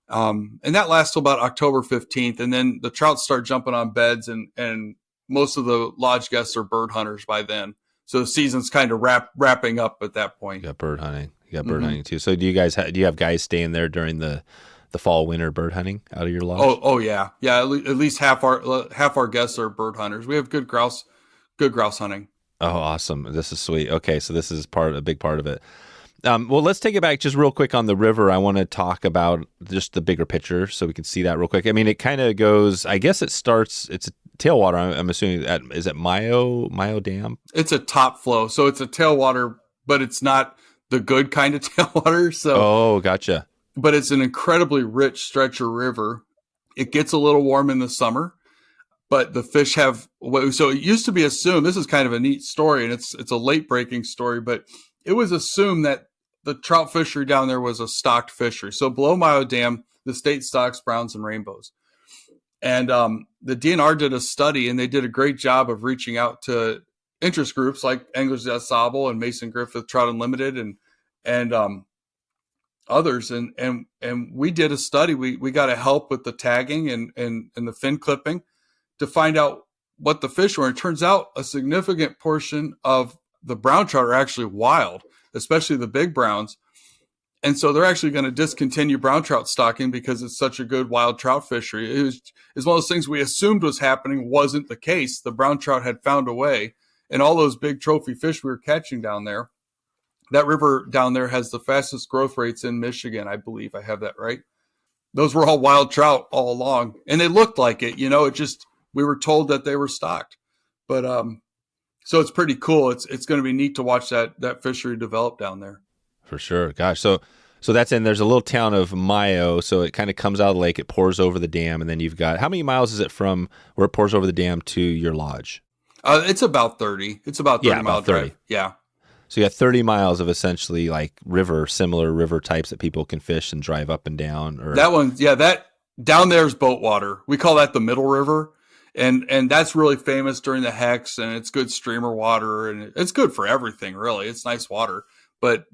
And that lasts till about October 15th. And then the trout start jumping on beds, and most of the lodge guests are bird hunters by then. So the season's kind of wrapping up at that point. You got bird hunting. You got bird hunting too. So do you have guys staying there during the fall, winter bird hunting out of your lodge? Oh yeah. Yeah. At least half our guests are bird hunters. We have good grouse hunting. Oh, awesome. This is sweet. Okay. So this is a big part of it. Well, let's take it back just real quick on the river. I want to talk about just the bigger picture so we can see that real quick. I mean, it kind of goes, I guess it's a tailwater. I'm assuming is it Mayo Dam? It's a top flow. So it's a tailwater, but it's not the good kind of tailwater. So, oh, gotcha. But it's an incredibly rich stretch of river. It gets a little warm in the summer, but the fish so it used to be assumed, this is kind of a neat story, and it's a late breaking story, but it was assumed that the trout fishery down there was a stocked fishery. So below Mayo Dam, the state stocks browns and rainbows. And the DNR did a study, and they did a great job of reaching out to interest groups like Anglers Au Sable and Mason Griffith Trout Unlimited and others. And we did a study. We got to help with the tagging and the fin clipping to find out what the fish were. And it turns out a significant portion of the brown trout are actually wild, especially the big browns. And so they're actually going to discontinue brown trout stocking because it's such a good wild trout fishery. It's one of those things we assumed was happening, wasn't the case. The brown trout had found a way, and all those big trophy fish we were catching down there. That river down there has the fastest growth rates in Michigan, I believe. I have that right. those were all wild trout all along, and they looked like it. It just, we were told that they were stocked, but so it's pretty cool. It's going to be neat to watch that fishery develop down there. For sure. Gosh. So that's there's a little town of Mayo. So it kind of comes out of the lake, it pours over the dam, and then you've got, how many miles is it from where it pours over the dam to your lodge? It's about 30. It's about 30 mile about 30. drive. Yeah. So you got 30 miles of essentially like similar river types that people can fish and drive up and down. Or that one, that down there is boat water. We call that the Middle River. And that's really famous during the Hex, and it's good streamer water, and it's good for everything, really. It's nice water. But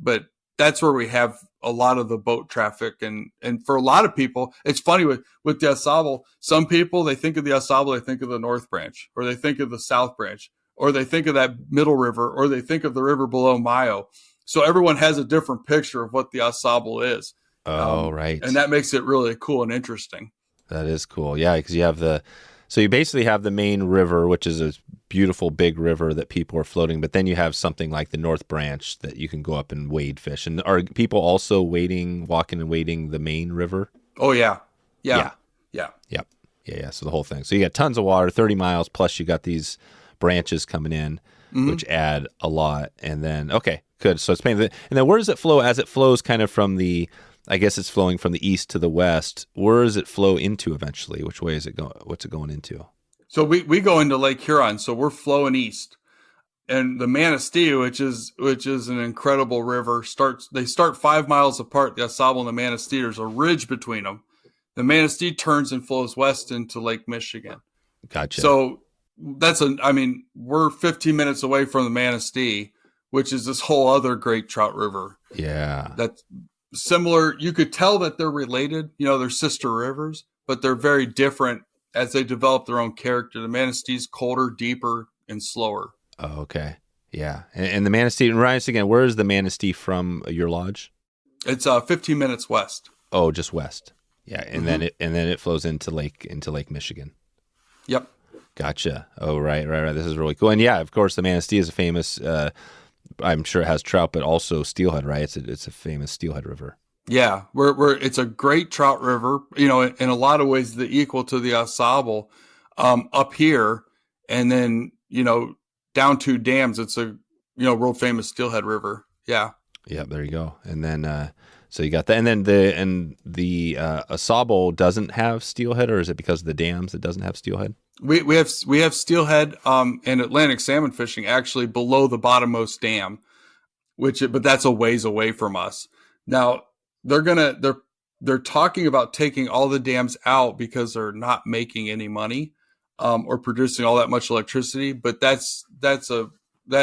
that's where we have a lot of the boat traffic. And for a lot of people, it's funny with the Au Sauble, some people, they think of the Au Sauble, they think of the North Branch, or they think of the South Branch, or they think of that Middle River, or they think of the river below Mayo. So everyone has a different picture of what the Au Sauble is. Right. And that makes it really cool and interesting. That is cool. Yeah, because so you basically have the main river, which is a beautiful big river that people are floating, but then you have something like the North Branch that you can go up and wade fish. And are people also walking and wading the main river? Oh, yeah. Yeah. So the whole thing. So you got tons of water, 30 miles, plus you got these branches coming in, which add a lot. And then, okay, good. So it's and then where does it flow? As it flows kind of from I guess it's flowing from the east to the west. Where does it flow into eventually? Which way is it going? What's it going into? So we go into Lake Huron, so we're flowing east, and the Manistee, which is an incredible river, they start 5 miles apart. The Au Sauble and the Manistee, there's a ridge between them. The Manistee turns and flows west into Lake Michigan. Gotcha. So we're 15 minutes away from the Manistee, which is this whole other great trout river. Yeah, that's similar. You could tell that they're related. They're sister rivers, but they're very different as they develop their own character. The Manistee's colder, deeper, and slower. Oh, okay. Yeah. And the Manistee, and Ryan, again, where is the Manistee from your lodge? It's 15 minutes west. Oh, just west. Yeah. And then it flows into Lake Michigan. Yep. Gotcha. Oh, right. This is really cool. And yeah, of course, the Manistee is a famous, I'm sure it has trout, but also steelhead, right? It's a famous steelhead river. Yeah, it's a great trout river, in a lot of ways, equal to the Au Sauble up here. And then, down 2 dams, it's a, world famous steelhead river. Yeah. Yeah, there you go. And then, so you got that. And then the Au Sauble doesn't have steelhead, or is it because of the dams that doesn't have steelhead? We have steelhead and Atlantic salmon fishing actually below the bottommost dam, but that's a ways away from us. Now, they're talking about taking all the dams out because they're not making any money or producing all that much electricity. But that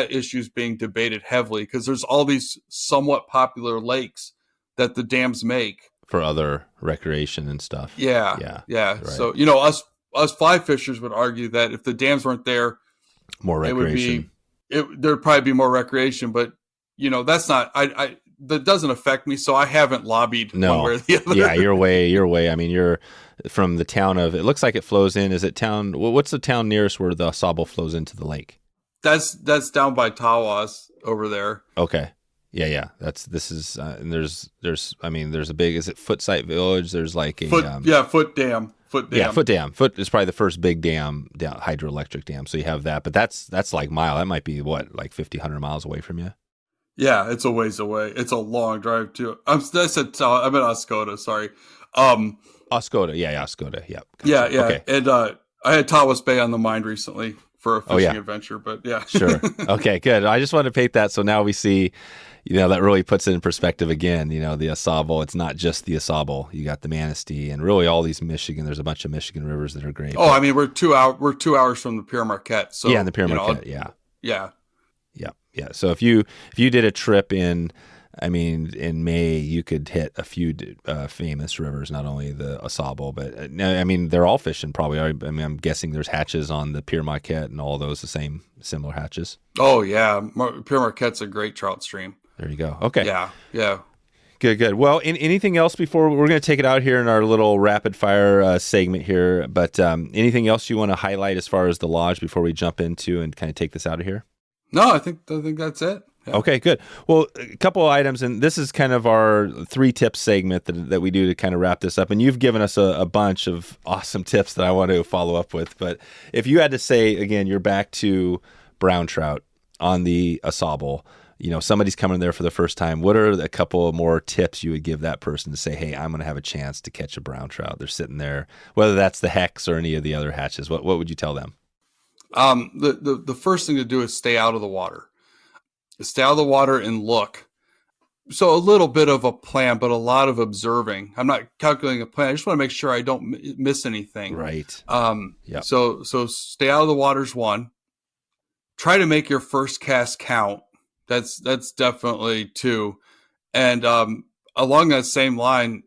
issue is being debated heavily because there's all these somewhat popular lakes that the dams make for other recreation and stuff. Yeah. Right. So us fly fishers would argue that if the dams weren't there, more recreation. There'd probably be more recreation. But that's not that doesn't affect me, so I haven't lobbied one way or the other. Yeah, your way. I mean, you're from the town of, it looks like it flows in. Is it town? What's the town nearest where the Au Sauble flows into the lake? That's down by Tawas over there. Okay. Yeah. And there's a big, is it Footsite Village? There's like a Foot Dam. Yeah, Foot Dam. Foot is probably the first big dam, hydroelectric dam. So you have that, but that's like mile. That might be like 50, 100 miles away from you. Yeah, it's a ways away. It's a long drive too. I'm in Oscoda. Sorry. Oscoda. Yeah, Oscoda. Yep. Gotcha. Yeah. Okay. And I had Tawas Bay on the mind recently for a fishing adventure, but yeah. Sure. Okay, good. I just wanted to paint that so now we see, that really puts it in perspective again. The Au Sauble, it's not just the Au Sauble. You got the Manistee and really all these Michigan. There's a bunch of Michigan rivers that are great. Oh, I mean, we're 2 hours from the Pierre Marquette. So yeah, and the Pierre Marquette. Yeah. Yeah. So if you did a trip in May, you could hit a few famous rivers, not only the Au Sauble, but they're all fishing probably. I'm guessing there's hatches on the Pierre Marquette and all those similar hatches. Oh yeah, Pierre Marquette's a great trout stream. There you go. Okay. Yeah. Good. Well, anything else before we're going to take it out here in our little rapid fire segment here? But anything else you want to highlight as far as the lodge before we jump into and kind of take this out of here? No, I think that's it. Okay, good. Well, a couple of items, and this is kind of our 3 tips segment that we do to kind of wrap this up. And you've given us a bunch of awesome tips that I want to follow up with. But if you had to say, again, you're back to brown trout on the Au Sauble, somebody's coming there for the first time. What are a couple more tips you would give that person to say, hey, I'm going to have a chance to catch a brown trout? They're sitting there, whether that's the Hex or any of the other hatches. What would you tell them? The first thing to do is stay out of the water. Stay out of the water and look. So a little bit of a plan, but a lot of observing. I'm not calculating a plan. I just want to make sure I don't miss anything. Right. Yep. So stay out of the water's one. Try to make your first cast count. That's definitely 2. And along that same line,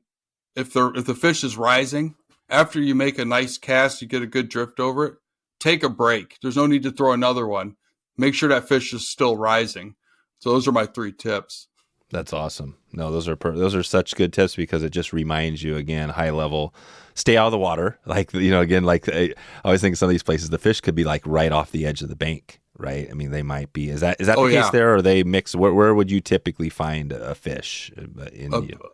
if the fish is rising, after you make a nice cast, you get a good drift over it, take a break. There's no need to throw another one. Make sure that fish is still rising. So those are my 3 tips. That's awesome. No, those are such good tips because it just reminds you again, high level, stay out of the water. Like, again, like I always think some of these places, the fish could be like right off the edge of the bank, right? I mean, they might be. Is that the case there? Or are they mixed? Where would you typically find a fish?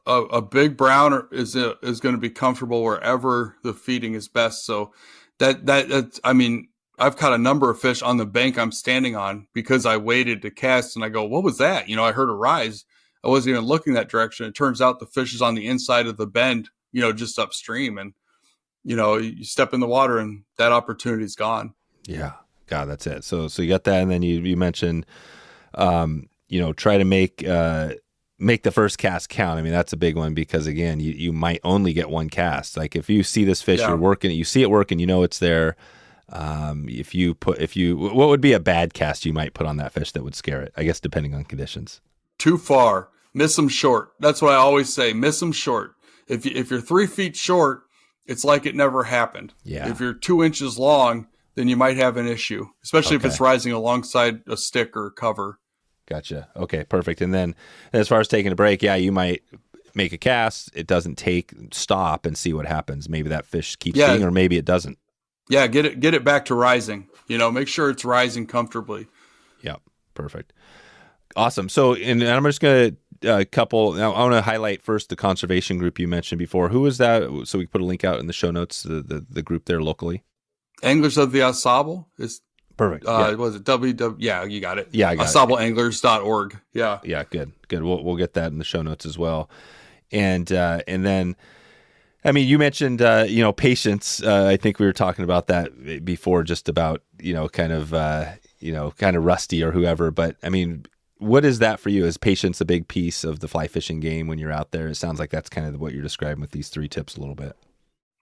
A big brown is going to be comfortable wherever the feeding is best. So that's, I mean, I've caught a number of fish on the bank I'm standing on because I waited to cast and I go, what was that? I heard a rise. I wasn't even looking that direction. It turns out the fish is on the inside of the bend, just upstream. And, you step in the water and that opportunity is gone. Yeah. God, that's it. So you got that. And then you mentioned, try to make the first cast count. I mean, that's a big one because again, you might only get one cast. Like if you see this fish, you're working, you see it working, it's there. What would be a bad cast you might put on that fish that would scare it? I guess depending on conditions. Too far, miss them short. That's what I always say. Miss them short. If you're 3 feet short, it's like it never happened. Yeah. If you're 2 inches long, then you might have an issue, especially if it's rising alongside a stick or cover. Gotcha. Okay, perfect. And then as far as taking a break, you might make a cast. It doesn't stop and see what happens. Maybe that fish keeps eating or maybe it doesn't. Yeah, get it back to rising. Make sure it's rising comfortably. Yeah, perfect. Awesome. So, and I'm just going to I want to highlight first the conservation group you mentioned before. Who is that? So we put a link out in the show notes, the group there locally. Anglers of the Au Sauble is perfect. Was it www? Yeah, you got it. Yeah, I got AusableAnglers.org. Yeah. Yeah, good. We'll get that in the show notes as well. And then, I mean, you mentioned, patience. I think we were talking about that before, just about, kind of rusty or whoever. But I mean, what is that for you? Is patience a big piece of the fly fishing game when you're out there? It sounds like that's kind of what you're describing with these 3 tips a little bit.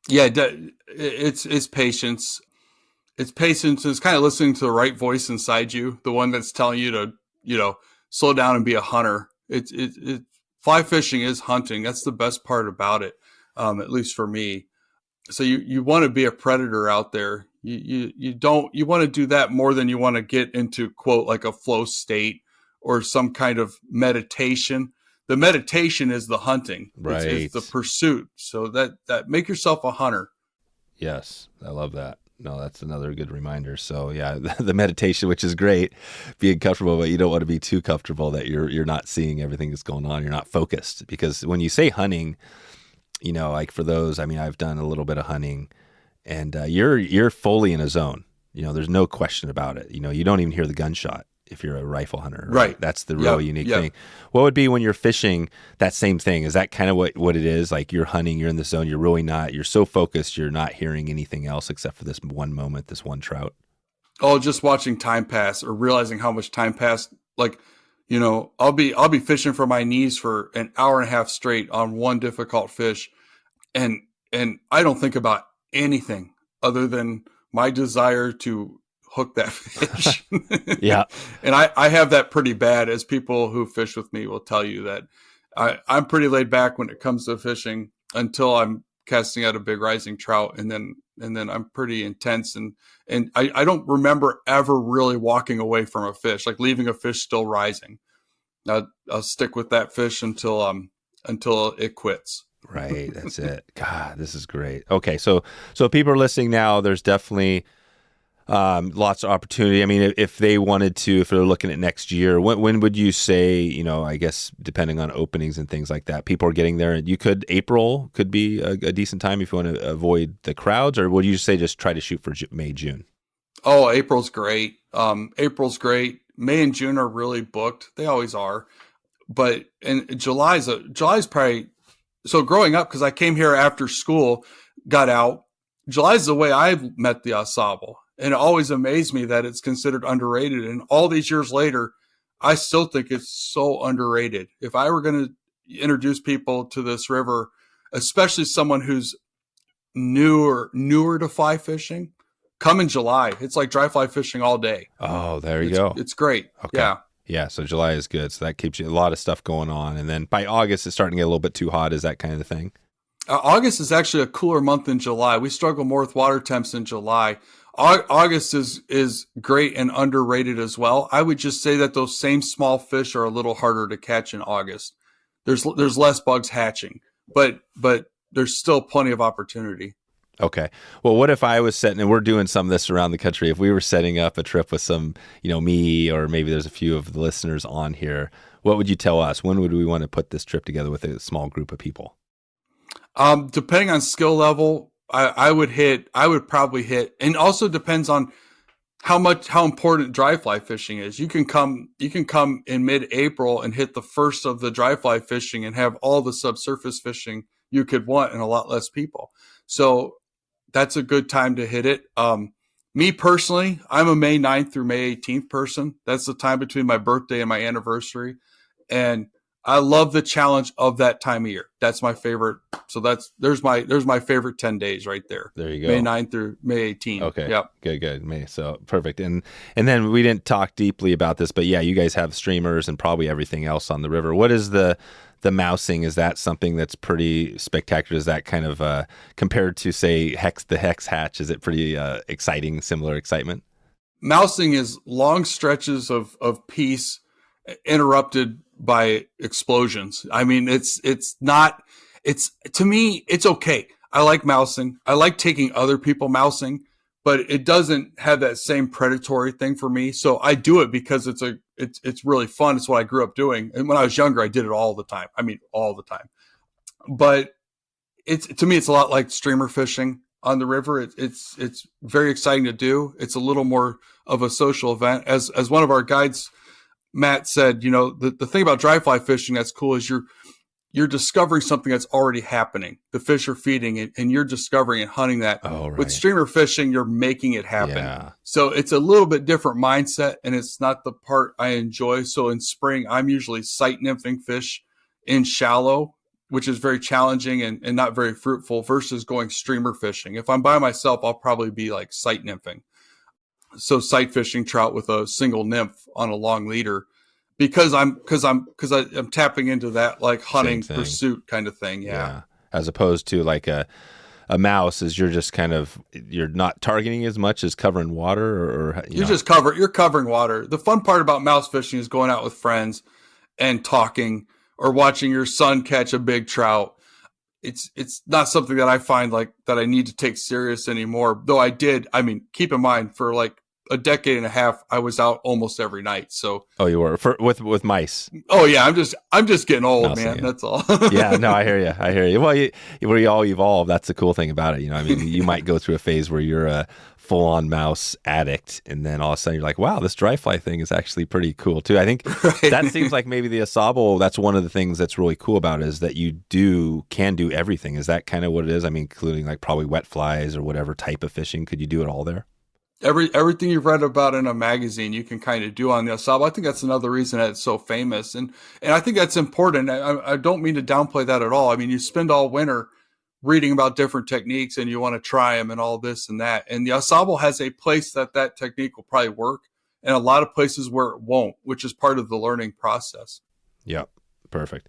Yeah, it's patience. It's patience. It's kind of listening to the right voice inside you, the one that's telling you to, slow down and be a hunter. Fly fishing is hunting. That's the best part about it. At least for me. So you want to be a predator out there. You want to do that more than you want to get into quote like a flow state or some kind of meditation. The meditation is the hunting. Right. It's the pursuit. So that make yourself a hunter. Yes. I love that. No, that's another good reminder. So yeah, the meditation, which is great, being comfortable, but you don't want to be too comfortable that you're not seeing everything that's going on. You're not focused, because when you say hunting, like for those, I mean, I've done a little bit of hunting, and you're fully in a zone. There's no question about it. You don't even hear the gunshot if you're a rifle hunter. Right. That's the real unique thing. What would be when you're fishing that same thing? Is that kind of what it is? Like you're hunting, you're in the zone, you're so focused, you're not hearing anything else except for this one moment, this one trout. Oh, just watching time pass or realizing how much time passed. Like, I'll be fishing for my knees for an hour and a half straight on one difficult fish. And I don't think about anything other than my desire to hook that fish. Yeah. And I have that pretty bad, as people who fish with me will tell you that I'm pretty laid back when it comes to fishing until I'm casting out a big rising trout. And then I'm pretty intense. And I don't remember ever really walking away from a fish, like leaving a fish still rising. I'll stick with that fish until it quits. Right. That's it. God, this is great. Okay. So people are listening now. There's definitely Lots of opportunity. I mean, if they wanted to, if they're looking at next year, when would you say, I guess depending on openings and things like that, people are getting there? April could be a decent time if you want to avoid the crowds, or would you say just try to shoot for May, June? Oh, April's great. April's great. May and June are really booked. They always are. But July's probably, so growing up, because I came here after school, got out, July's the way I met the Au Sauble. And it always amazed me that it's considered underrated. And all these years later, I still think it's so underrated. If I were going to introduce people to this river, especially someone who's newer to fly fishing, come in July. It's like dry fly fishing all day. Oh, there you go. It's great. Okay. Yeah. Yeah. So July is good. So that keeps you a lot of stuff going on. And then by August, it's starting to get a little bit too hot. Is that kind of thing? August is actually a cooler month than July. We struggle more with water temps in July. August is great and underrated as well. I would just say that those same small fish are a little harder to catch in August. There's less bugs hatching, but there's still plenty of opportunity. Okay. Well, what if I was setting, and we're doing some of this around the country, if we were setting up a trip with some, me, or maybe there's a few of the listeners on here, what would you tell us? When would we want to put this trip together with a small group of people? Depending on skill level, I would probably hit, and also depends on how important dry fly fishing is. You can come in mid-April and hit the first of the dry fly fishing and have all the subsurface fishing you could want and a lot less people. So that's a good time to hit it. Me personally, I'm a May 9th through May 18th person. That's the time between my birthday and my anniversary. And I love the challenge of that time of year. That's my favorite. So there's my favorite 10 days right there. There you go. May 9th through May 18th. Okay. Yep. Good. May. So perfect. And then we didn't talk deeply about this, but yeah, you guys have streamers and probably everything else on the river. What is the mousing? Is that something that's pretty spectacular? Is that kind of compared to say the Hex Hatch? Is it pretty exciting, similar excitement? Mousing is long stretches of peace interrupted by explosions. I mean, to me, it's okay. I like mousing. I like taking other people mousing, but it doesn't have that same predatory thing for me. So I do it because it's really fun. It's what I grew up doing. And when I was younger, I did it all the time. I mean, all the time. But to me, it's a lot like streamer fishing on the river. It's very exciting to do. It's a little more of a social event. As one of our guides, Matt, said, the thing about dry fly fishing that's cool is you're discovering something that's already happening. The fish are feeding and you're discovering and hunting that. Oh, right. With streamer fishing, you're making it happen. Yeah. So it's a little bit different mindset, and it's not the part I enjoy. So in spring, I'm usually sight nymphing fish in shallow, which is very challenging and not very fruitful, versus going streamer fishing. If I'm by myself, I'll probably be like sight nymphing. So sight fishing trout with a single nymph on a long leader, because I'm tapping into that like hunting pursuit kind of thing. Yeah. As opposed to like a mouse, is you're not targeting as much as covering water, or you're covering water. The fun part about mouse fishing is going out with friends and talking, or watching your son catch a big trout. It's not something that I find like that I need to take serious anymore. Though keep in mind, for like a decade and a half, I was out almost every night. So you were with mice. Oh yeah, I'm just getting old, mousing, man. Yeah. That's all. Yeah, no, I hear you. Well, we all evolve. That's the cool thing about it. You might go through a phase where you're a full-on mouse addict, and then all of a sudden you're like, wow, this dry fly thing is actually pretty cool too. I think that seems like maybe the Au Sauble, that's one of the things that's really cool about it, is that you can do everything. Is that kind of what it is? I mean, including like probably wet flies or whatever type of fishing. Could you do it all there? Everything you've read about in a magazine, you can kind of do on the Au Sauble. I think that's another reason that it's so famous. And I think that's important. I don't mean to downplay that at all. I mean, you spend all winter reading about different techniques and you want to try them and all this and that. And the Au Sauble has a place that technique will probably work, and a lot of places where it won't, which is part of the learning process. Yep. Perfect.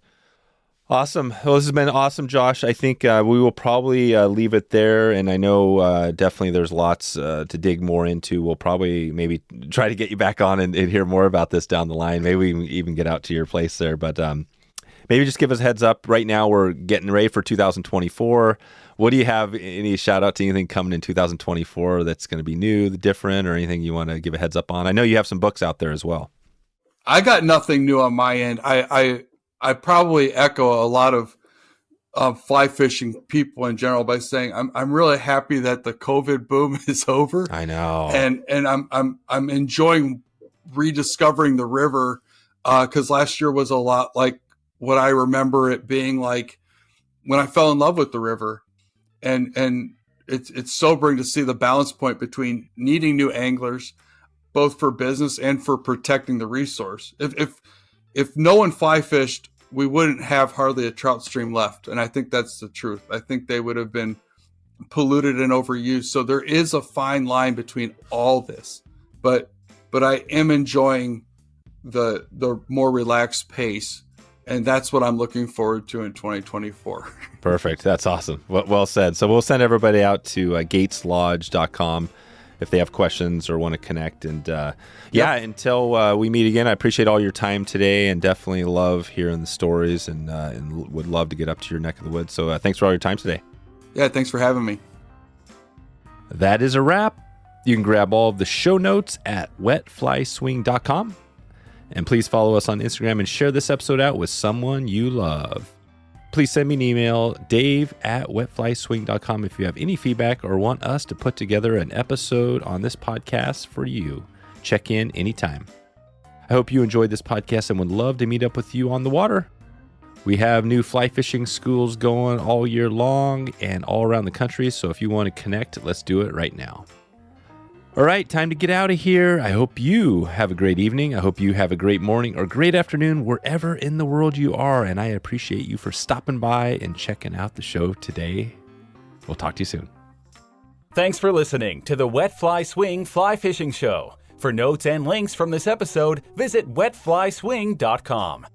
Awesome. Well, this has been awesome, Josh. I think we will probably leave it there. And I know definitely there's lots to dig more into. We'll probably maybe try to get you back on and hear more about this down the line. Maybe we can even get out to your place there. But maybe just give us a heads up. Right now, we're getting ready for 2024. What do you have? Any shout out to anything coming in 2024 that's going to be new, different, or anything you want to give a heads up on? I know you have some books out there as well. I got nothing new on my end. I probably echo a lot of fly fishing people in general by saying I'm really happy that the COVID boom is over. I know, and I'm enjoying rediscovering the river because last year was a lot like what I remember it being like when I fell in love with the river, and it's sobering to see the balance point between needing new anglers, both for business and for protecting the resource. If no one fly fished, we wouldn't have hardly a trout stream left. And I think that's the truth. I think they would have been polluted and overused. So there is a fine line between all this, but I am enjoying the more relaxed pace. And that's what I'm looking forward to in 2024. Perfect. That's awesome. Well said. So we'll send everybody out to gateslodge.com if they have questions or want to connect. And until we meet again, I appreciate all your time today and definitely love hearing the stories and would love to get up to your neck of the woods. So thanks for all your time today. Yeah, thanks for having me. That is a wrap. You can grab all of the show notes at wetflyswing.com. And please follow us on Instagram and share this episode out with someone you love. Please send me an email, dave@wetflyswing.com, if you have any feedback or want us to put together an episode on this podcast for you. Check in anytime. I hope you enjoyed this podcast and would love to meet up with you on the water. We have new fly fishing schools going all year long and all around the country. So if you want to connect, let's do it right now. All right, time to get out of here. I hope you have a great evening. I hope you have a great morning or great afternoon wherever in the world you are. And I appreciate you for stopping by and checking out the show today. We'll talk to you soon. Thanks for listening to the Wet Fly Swing Fly Fishing Show. For notes and links from this episode, visit wetflyswing.com.